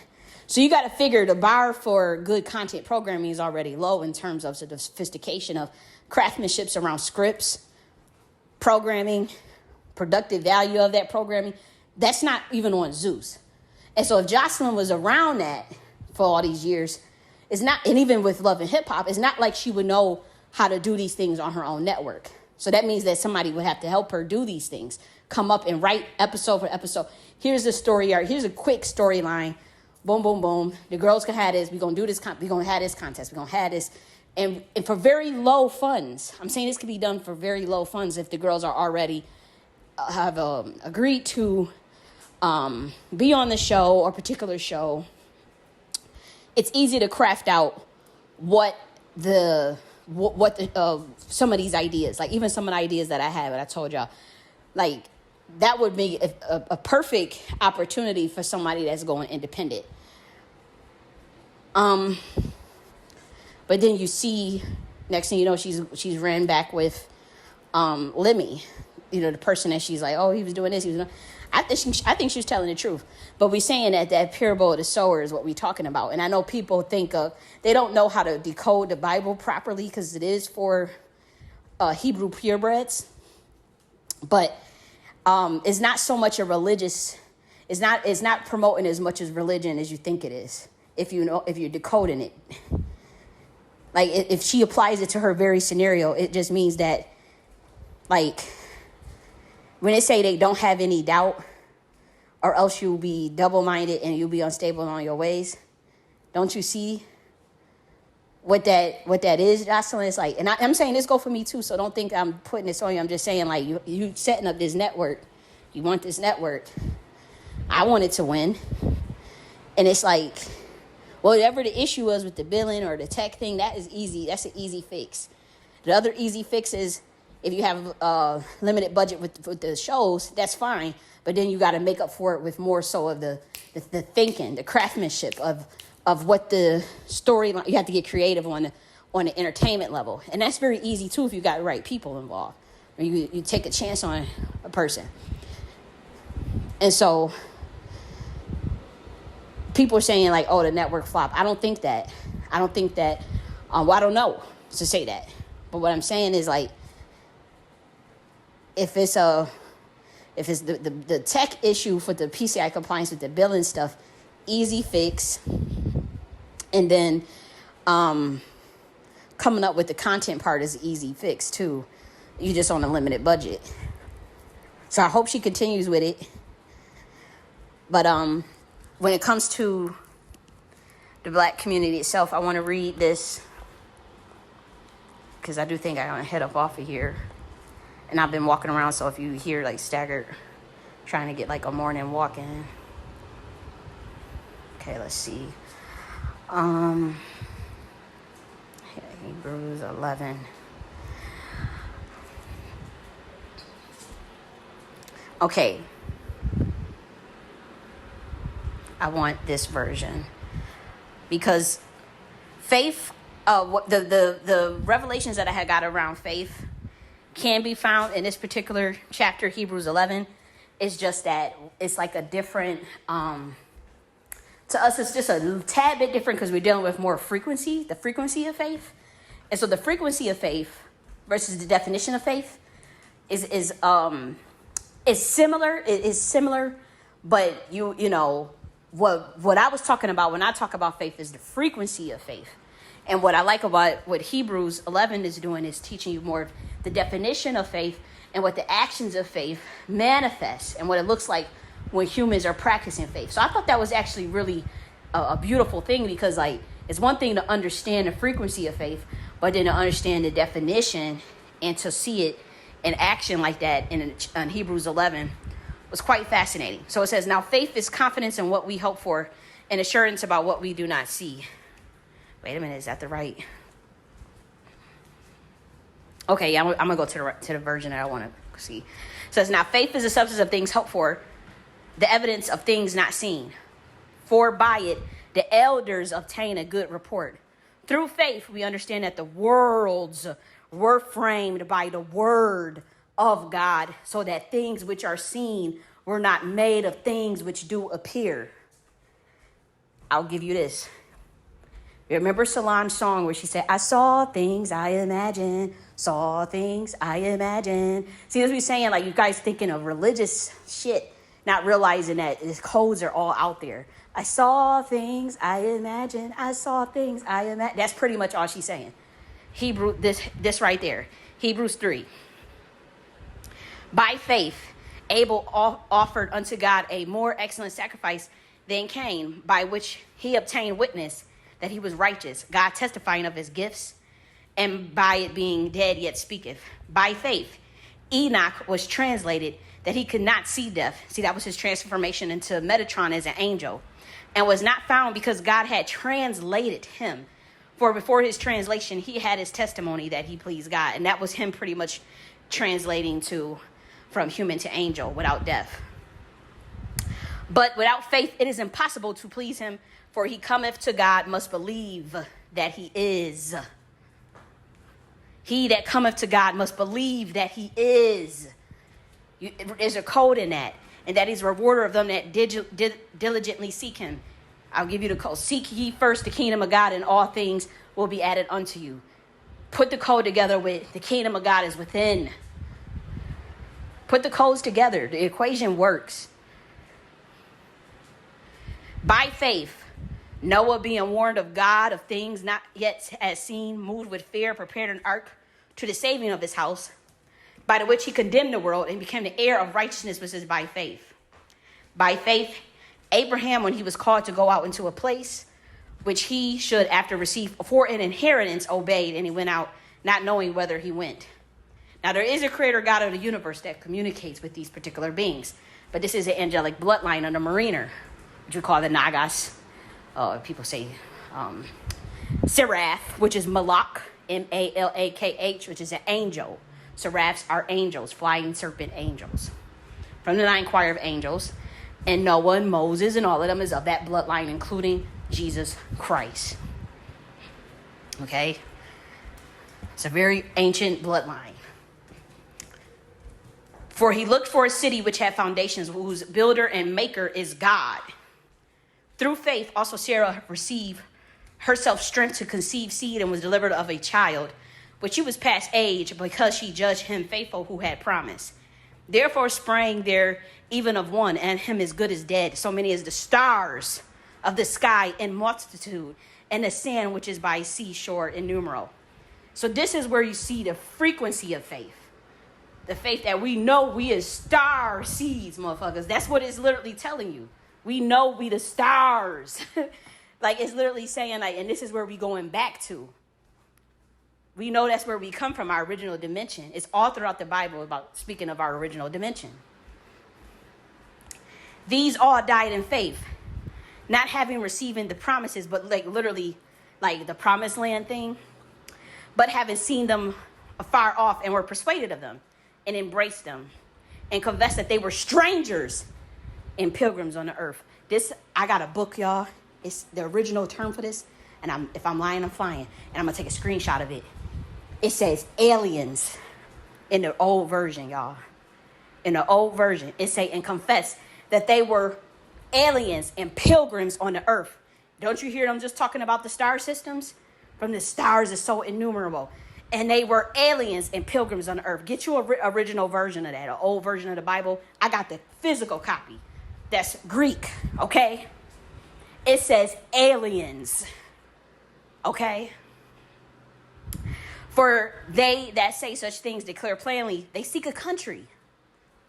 So you got to figure the bar for good content programming is already low in terms of the sophistication of craftsmanships around scripts, programming, productive value of that programming. That's not even on Zeus. And so if Jocelyn was around that for all these years, it's not, and even with Love and Hip Hop, it's not like she would know how to do these things on her own network. So that means that somebody would have to help her do these things, come up and write episode for episode. Here's the story arc. Here's a quick storyline. Boom, boom, boom. The girls can have this. We're going to do this. We're going to have this contest. We're going to have this. And for very low funds, I'm saying this could be done for very low funds if the girls are already have agreed to be on the show or particular show. It's easy to craft out what some of these ideas, like even some of the ideas that I have, and I told y'all, like that would be a perfect opportunity for somebody that's going independent. But then you see, next thing you know, she's ran back with Lemmy, the person that she's like, oh, he was doing this, he was doing. I think she was telling the truth. But we're saying that parable of the sower is what we're talking about. And I know people think they don't know how to decode the Bible properly because it is for Hebrew purebreds. But it's not so much a religious, it's not promoting as much as religion as you think it is. If you're decoding it. Like if she applies it to her very scenario, it just means that, like, when they say they don't have any doubt, or else you'll be double-minded and you'll be unstable on your ways. Don't you see what that is, Jocelyn? It's like, and I'm saying this go for me too, so don't think I'm putting this on you. I'm just saying, like, you setting up this network. You want this network. I want it to win. And it's like, whatever the issue was with the billing or the tech thing, that is easy. That's an easy fix. The other easy fix is, if you have a limited budget with the shows, that's fine. But then you got to make up for it with more so of the thinking, the craftsmanship of what the storyline. You have to get creative on the entertainment level, and that's very easy too if you got the right people involved. Or you take a chance on a person, and so people are saying like, "Oh, the network flop." I don't think that. Well, I don't know to say that, but what I'm saying is like, if it's the tech issue for the PCI compliance with the billing stuff, easy fix. And then coming up with the content part is easy fix too. You just on a limited budget. So I hope she continues with it. But when it comes to the Black community itself, I want to read this because I do think I want to head up off of here. And I've been walking around, so if you hear like staggered, trying to get like a morning walk in. Okay, let's see. Hebrews 11. Okay. I want this version because faith, the revelations that I had got around faith can be found in this particular chapter, Hebrews 11. It's just that it's like a different, to us, it's just a tad bit different because we're dealing with more frequency, the frequency of faith. And so the frequency of faith versus the definition of faith is similar. It is similar, but you know, what I was talking about when I talk about faith is the frequency of faith. And what I like about what Hebrews 11 is doing is teaching you more of the definition of faith and what the actions of faith manifest and what it looks like when humans are practicing faith. So I thought that was actually really a beautiful thing, because like it's one thing to understand the frequency of faith, but then to understand the definition and to see it in action like that in Hebrews 11 was quite fascinating. So it says, now faith is confidence in what we hope for and assurance about what we do not see. Wait a minute, is that the right? Okay, yeah, I'm going to go to the version that I want to see. It says, now faith is the substance of things hoped for, the evidence of things not seen. For by it, the elders obtain a good report. Through faith, we understand that the worlds were framed by the word of God, so that things which are seen were not made of things which do appear. I'll give you this. You remember Solange's song where she said, I saw things I imagined, saw things I imagined. See, as we're saying, like you guys thinking of religious shit, not realizing that the codes are all out there. I saw things I imagined, I saw things I imagined. That's pretty much all she's saying. This right there, Hebrews 3. By faith, Abel offered unto God a more excellent sacrifice than Cain, by which he obtained witness that he was righteous, God testifying of his gifts, and by it being dead yet speaketh. By faith, Enoch was translated that he could not see death. See, that was his transformation into Metatron as an angel, and was not found because God had translated him. For before his translation, he had his testimony that he pleased God. And that was him pretty much translating from human to angel without death. But without faith, it is impossible to please him, for he cometh to God must believe that he is. He that cometh to God must believe that he is. There's a code in that. And that he's a rewarder of them that diligently seek him. I'll give you the code. Seek ye first the kingdom of God, and all things will be added unto you. Put the code together with the kingdom of God is within. Put the codes together. The equation works. By faith, Noah, being warned of God of things not yet as seen, moved with fear, prepared an ark to the saving of his house, by the which he condemned the world and became the heir of righteousness, which is by faith. By faith, Abraham, when he was called to go out into a place which he should after receive for an inheritance, obeyed, and he went out not knowing whither he went. Now, there is a creator God of the universe that communicates with these particular beings, but this is an angelic bloodline of the Mariner, which we call the Nagas. People say Serath, which is Malak, Malakh, which is an angel. Seraphs are angels, flying serpent angels, from the 9 choir of angels. And Noah and Moses and all of them is of that bloodline, including Jesus Christ. Okay? It's a very ancient bloodline. For he looked for a city which had foundations, whose builder and maker is God. Through faith, also Sarah received herself strength to conceive seed and was delivered of a child, but she was past age because she judged him faithful who had promised. Therefore sprang there even of one, and him as good as dead, so many as the stars of the sky in multitude, and the sand which is by seashore innumerable. So this is where you see the frequency of faith. The faith that we know we is star seeds, motherfuckers. That's what it's literally telling you. We know we the stars. Like it's literally saying like, and this is where we going back to. We know that's where we come from, our original dimension. It's all throughout the Bible about speaking of our original dimension. These all died in faith, not having receiving the promises, but like literally like the promised land thing, but having seen them afar off and were persuaded of them and embraced them and confessed that they were strangers and pilgrims on the earth. This, I got a book, y'all. It's the original term for this. And if I'm lying, I'm flying. And I'm going to take a screenshot of it. It says aliens in the old version, y'all. In the old version, it say and confess that they were aliens and pilgrims on the earth. Don't you hear them just talking about the star systems? From the stars is so innumerable. And they were aliens and pilgrims on the earth. Get you an original version of that, an old version of the Bible. I got the physical copy. That's Greek, okay? It says aliens, okay? For they that say such things declare plainly, they seek a country.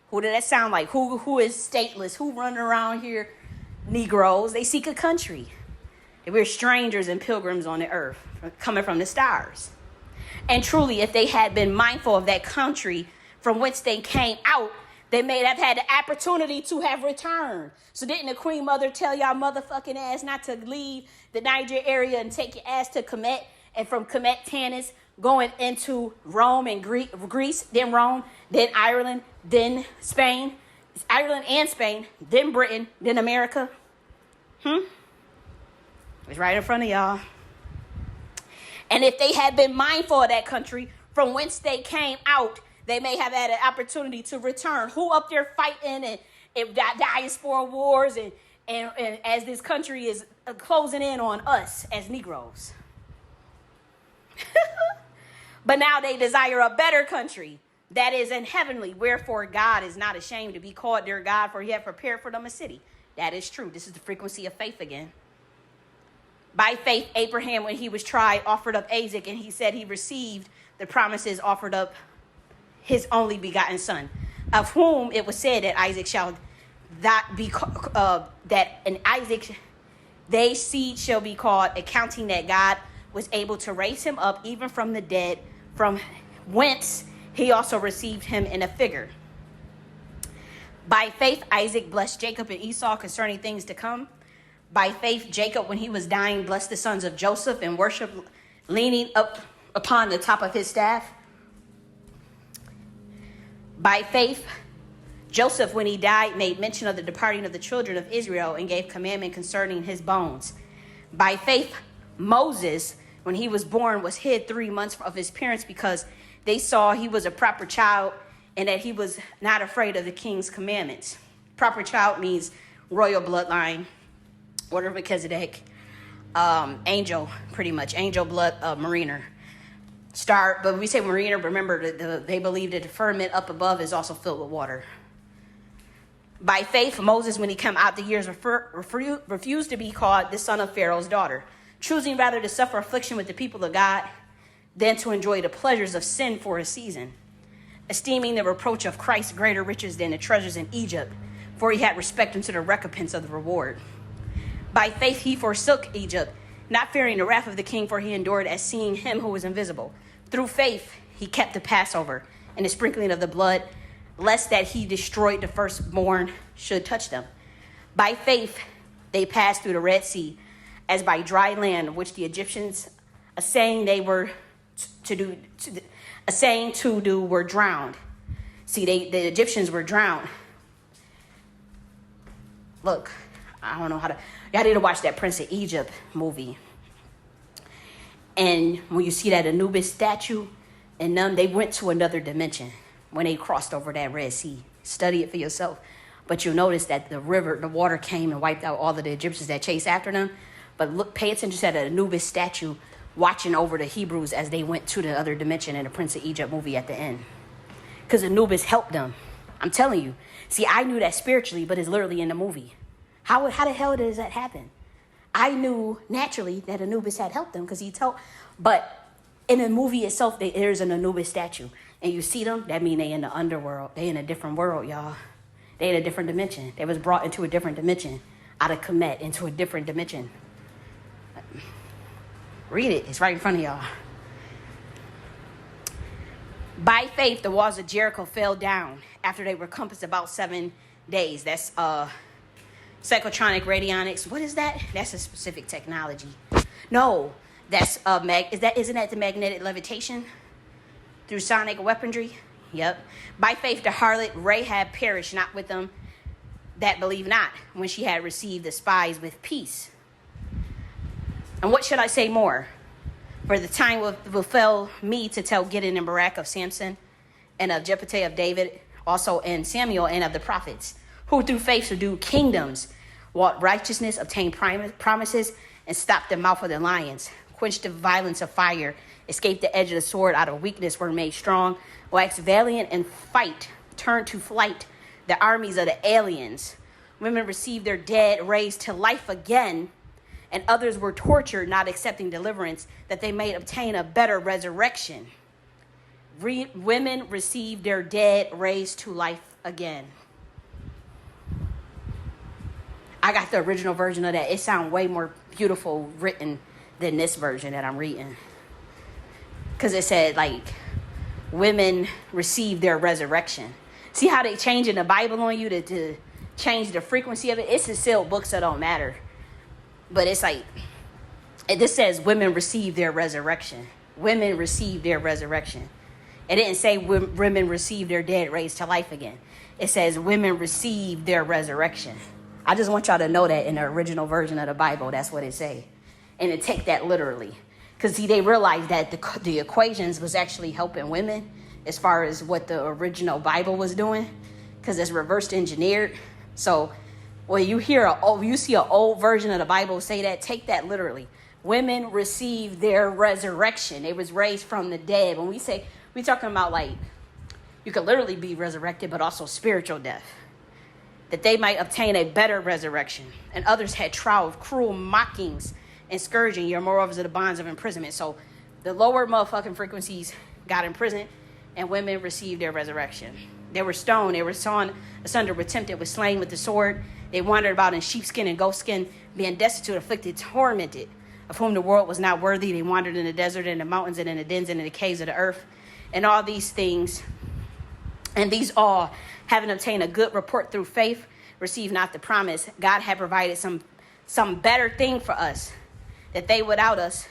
Who did that sound like? Who is stateless? Who running around here? Negroes. They seek a country. We're strangers and pilgrims on the earth, coming from the stars. And truly, if they had been mindful of that country from whence they came out, they may have had the opportunity to have returned. So didn't the Queen Mother tell y'all motherfucking ass not to leave the Niger area and take your ass to Kemet, and from Kemet, Tanis, going into Rome and Greece, then Rome, then Ireland, then Spain, Ireland and Spain, then Britain, then America? It's right in front of y'all. And if they had been mindful of that country from whence they came out, they may have had an opportunity to return. Who up there fighting and diaspora wars and as this country is closing in on us as Negroes? But now they desire a better country that is in heavenly. Wherefore God is not ashamed to be called their God, for he hath prepared for them a city. That is true. This is the frequency of faith again. By faith, Abraham, when he was tried, offered up Isaac, and he said he received the promises, offered up his only begotten son, of whom it was said that Isaac shall not be that in Isaac they seed shall be called, accounting that God was able to raise him up even from the dead, from whence he also received him in a figure. By faith, Isaac blessed Jacob and Esau concerning things to come. By faith, Jacob, when he was dying, blessed the sons of Joseph and worshiped, leaning up upon the top of his staff. By faith, Joseph, when he died, made mention of the departing of the children of Israel and gave commandment concerning his bones. By faith, Moses, when he was born, was hid 3 months of his parents because they saw he was a proper child and that he was not afraid of the king's commandments. Proper child means royal bloodline, order of Melchizedek, angel, pretty much, angel blood, mariner. Star, but when we say mariner, remember they believe that the firmament up above is also filled with water. By faith, Moses, when he came out the years, refused to be called the son of Pharaoh's daughter, choosing rather to suffer affliction with the people of God than to enjoy the pleasures of sin for a season, esteeming the reproach of Christ greater riches than the treasures in Egypt, for he had respect unto the recompense of the reward. By faith he forsook Egypt, not fearing the wrath of the king, for he endured as seeing him who was invisible. Through faith he kept the Passover and the sprinkling of the blood, lest that he destroyed the firstborn should touch them. By faith they passed through the Red Sea as by dry land, which the Egyptians, assaying to do were drowned. See, the Egyptians were drowned. Look, I don't know how to. Y'all need to watch that Prince of Egypt movie. And when you see that Anubis statue, and them, they went to another dimension when they crossed over that Red Sea. Study it for yourself. But you'll notice that the water came and wiped out all of the Egyptians that chased after them. But look, pay attention to that Anubis statue watching over the Hebrews as they went to the other dimension in the Prince of Egypt movie at the end. Because Anubis helped them. I'm telling you. See, I knew that spiritually, but it's literally in the movie. How the hell does that happen? I knew naturally that Anubis had helped them because he told. But in the movie itself, there's an Anubis statue. And you see them, that means they in the underworld. They in a different world, y'all. They in a different dimension. They was brought into a different dimension. Out of Kemet into a different dimension. Read it. It's right in front of y'all. By faith, the walls of Jericho fell down after they were compassed about 7 days. That's cyclotronic radionics. What is that? That's a specific technology. No, that's isn't that the magnetic levitation through sonic weaponry? Yep. By faith, the harlot Rahab perished not with them that believe not, when she had received the spies with peace. And what should I say more? For the time will fail me to tell Gideon and Barak of Samson, and of Jephthah of David, also and Samuel, and of the prophets, who through faith subdued kingdoms, wrought righteousness, obtained promises, and stopped the mouth of the lions, quenched the violence of fire, escaped the edge of the sword, out of weakness were made strong, waxed valiant in fight, turned to flight the armies of the aliens. Women received their dead raised to life again, and others were tortured, not accepting deliverance, that they may obtain a better resurrection. women receive their dead raised to life again. I got the original version of that. It sounds way more beautiful written than this version that I'm reading. Because it said, like, women receive their resurrection. See how they change in the Bible on you to change the frequency of it? It's a sealed book, so it don't matter. But it's like, this says women receive their resurrection. Women receive their resurrection. It didn't say women receive their dead raised to life again. It says women receive their resurrection. I just want y'all to know that in the original version of the Bible, that's what it say. And to take that literally. Because, see, they realized that the equations was actually helping women as far as what the original Bible was doing. Because it's reversed engineered. So when you see an old version of the Bible say that, take that literally. Women receive their resurrection. They was raised from the dead. When we talking about, like, you could literally be resurrected, but also spiritual death. That they might obtain a better resurrection. And others had trial of cruel mockings and scourging, your moreover of the bonds of imprisonment. So the lower motherfucking frequencies got imprisoned, and women received their resurrection. They were stoned. They were sawn asunder, were tempted, were slain with the sword. They wandered about in sheepskin and goatskin, being destitute, afflicted, tormented, of whom the world was not worthy. They wandered in the desert, in the mountains, and in the dens, and in the caves of the earth. And all these things, and these all, having obtained a good report through faith, received not the promise. God had provided some better thing for us, that they without us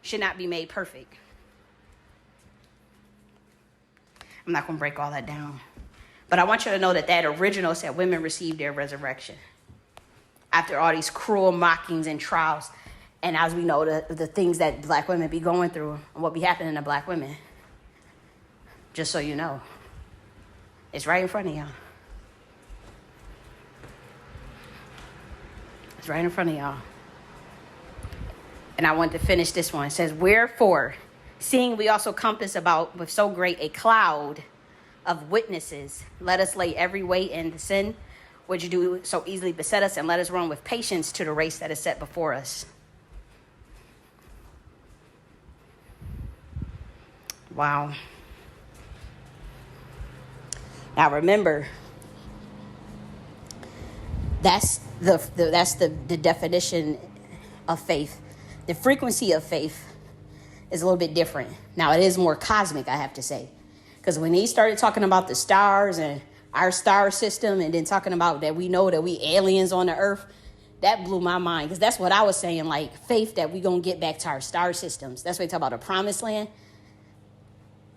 should not be made perfect. I'm not going to break all that down. But I want you to know that original said women received their resurrection. After all these cruel mockings and trials. And as we know, the things that black women be going through and what be happening to black women. Just so you know. It's right in front of y'all. It's right in front of y'all. And I want to finish this one. It says, wherefore, seeing we also compass about with so great a cloud of witnesses, let us lay every weight and the sin which do so easily beset us, and let us run with patience to the race that is set before us. Wow. Now remember, that's the definition of faith. The frequency of faith is a little bit different. Now, it is more cosmic, I have to say. Because when he started talking about the stars and our star system, and then talking about that we know that we aliens on the earth, that blew my mind. Because that's what I was saying, like faith that we going to get back to our star systems. That's what they talk about, the promised land.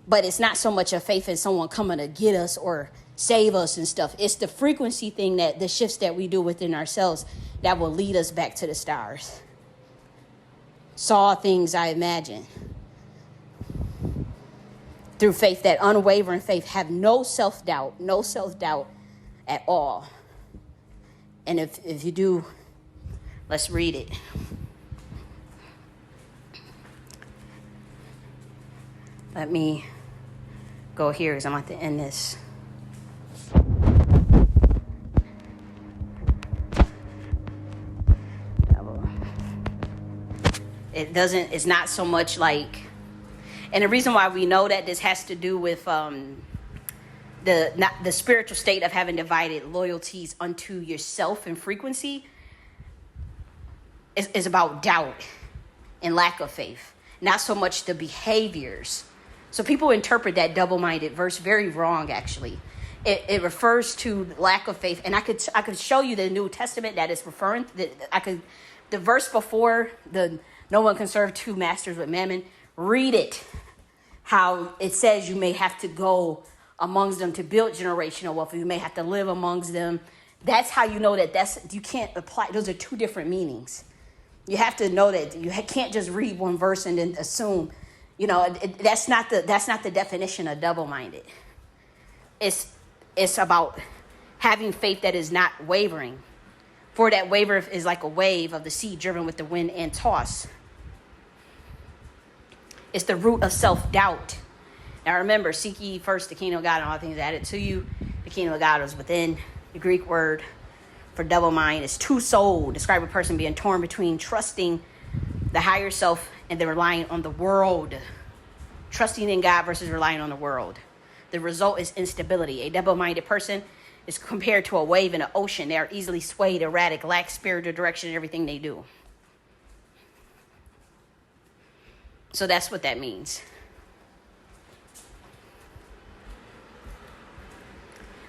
But it's not so much a faith in someone coming to get us or save us and stuff. It's the frequency thing, that the shifts that we do within ourselves that will lead us back to the stars. Saw things I imagine. Through faith, that unwavering faith, have no self-doubt at all. And if you do, let's read it. Let me go here because I'm about to end this. It's not so much like, and the reason why we know that this has to do with the spiritual state of having divided loyalties unto yourself and frequency is about doubt and lack of faith, not so much the behaviors. So people interpret that double-minded verse very wrong, actually. It refers to lack of faith, and I could show you the New Testament that it's referring to. The verse before the no one can serve two masters with mammon. Read it. How it says you may have to go amongst them to build generational wealth. You may have to live amongst them. That's how you know that you can't apply. Those are two different meanings. You have to know that you can't just read one verse and then assume. That's not the definition of double-minded. It's about having faith that is not wavering. For that waver is like a wave of the sea driven with the wind and tossed. It's the root of self-doubt. Now remember, seek ye first the kingdom of God, and all things added to you. The kingdom of God is within. The Greek word for double mind is two-souled. Describe a person being torn between trusting the higher self and then relying on the world. Trusting in God versus relying on the world. The result is instability. A double-minded person is compared to a wave in an ocean. They are easily swayed, erratic, lack spiritual direction in everything they do. So that's what that means.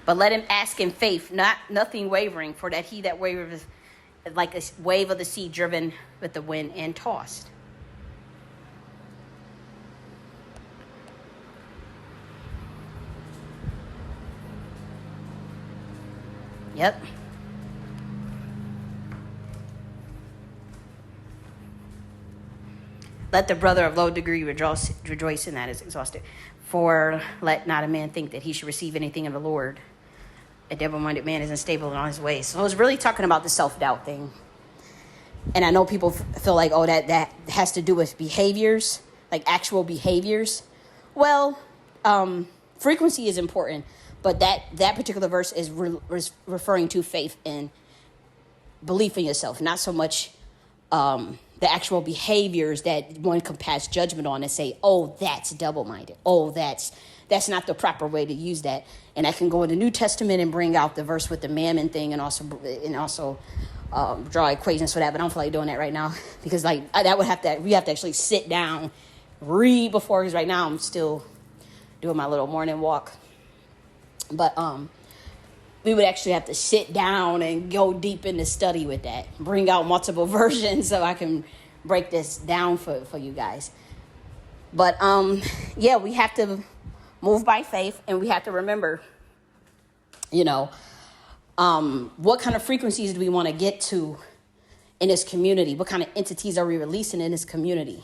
But let him ask in faith, nothing wavering, for that he that wavereth like a wave of the sea driven with the wind and tossed. Yep. Let the brother of low degree rejoice in that is exhausted. For let not a man think that he should receive anything of the Lord. A double-minded man is unstable in all his ways. So I was really talking about the self-doubt thing. And I know people feel like, oh, that has to do with behaviors, like actual behaviors. Well, frequency is important, but that particular verse is referring to faith and belief in yourself, not so much the actual behaviors that one can pass judgment on and say, oh, that's double-minded. Oh, that's not the proper way to use that. And I can go in the New Testament and bring out the verse with the mammon thing and also draw equations for that. But I don't feel like doing that right now because we have to actually sit down, read before, because right now I'm still doing my little morning walk. But we would actually have to sit down and go deep into study with that. Bring out multiple versions so I can break this down for you guys. But we have to move by faith, and we have to remember, what kind of frequencies do we want to get to in this community? What kind of entities are we releasing in this community?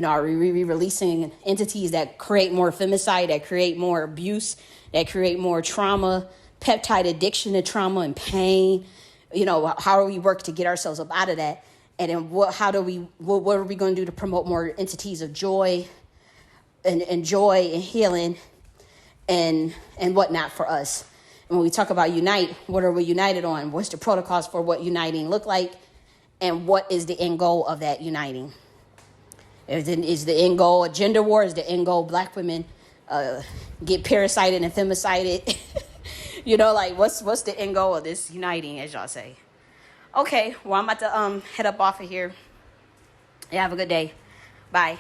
Are we releasing entities that create more femicide, that create more abuse, that create more trauma, peptide addiction to trauma and pain? How do we work to get ourselves up out of that? And then what are we going to do to promote more entities of joy and joy and healing and whatnot for us? And when we talk about unite, what are we united on? What's the protocols for what uniting look like? And what is the end goal of that uniting? Is the end goal a gender war? Is the end goal black women get parasited and femicided? What's the end goal of this uniting, as y'all say? Okay, well, I'm about to head up off of here. Yeah, have a good day. Bye.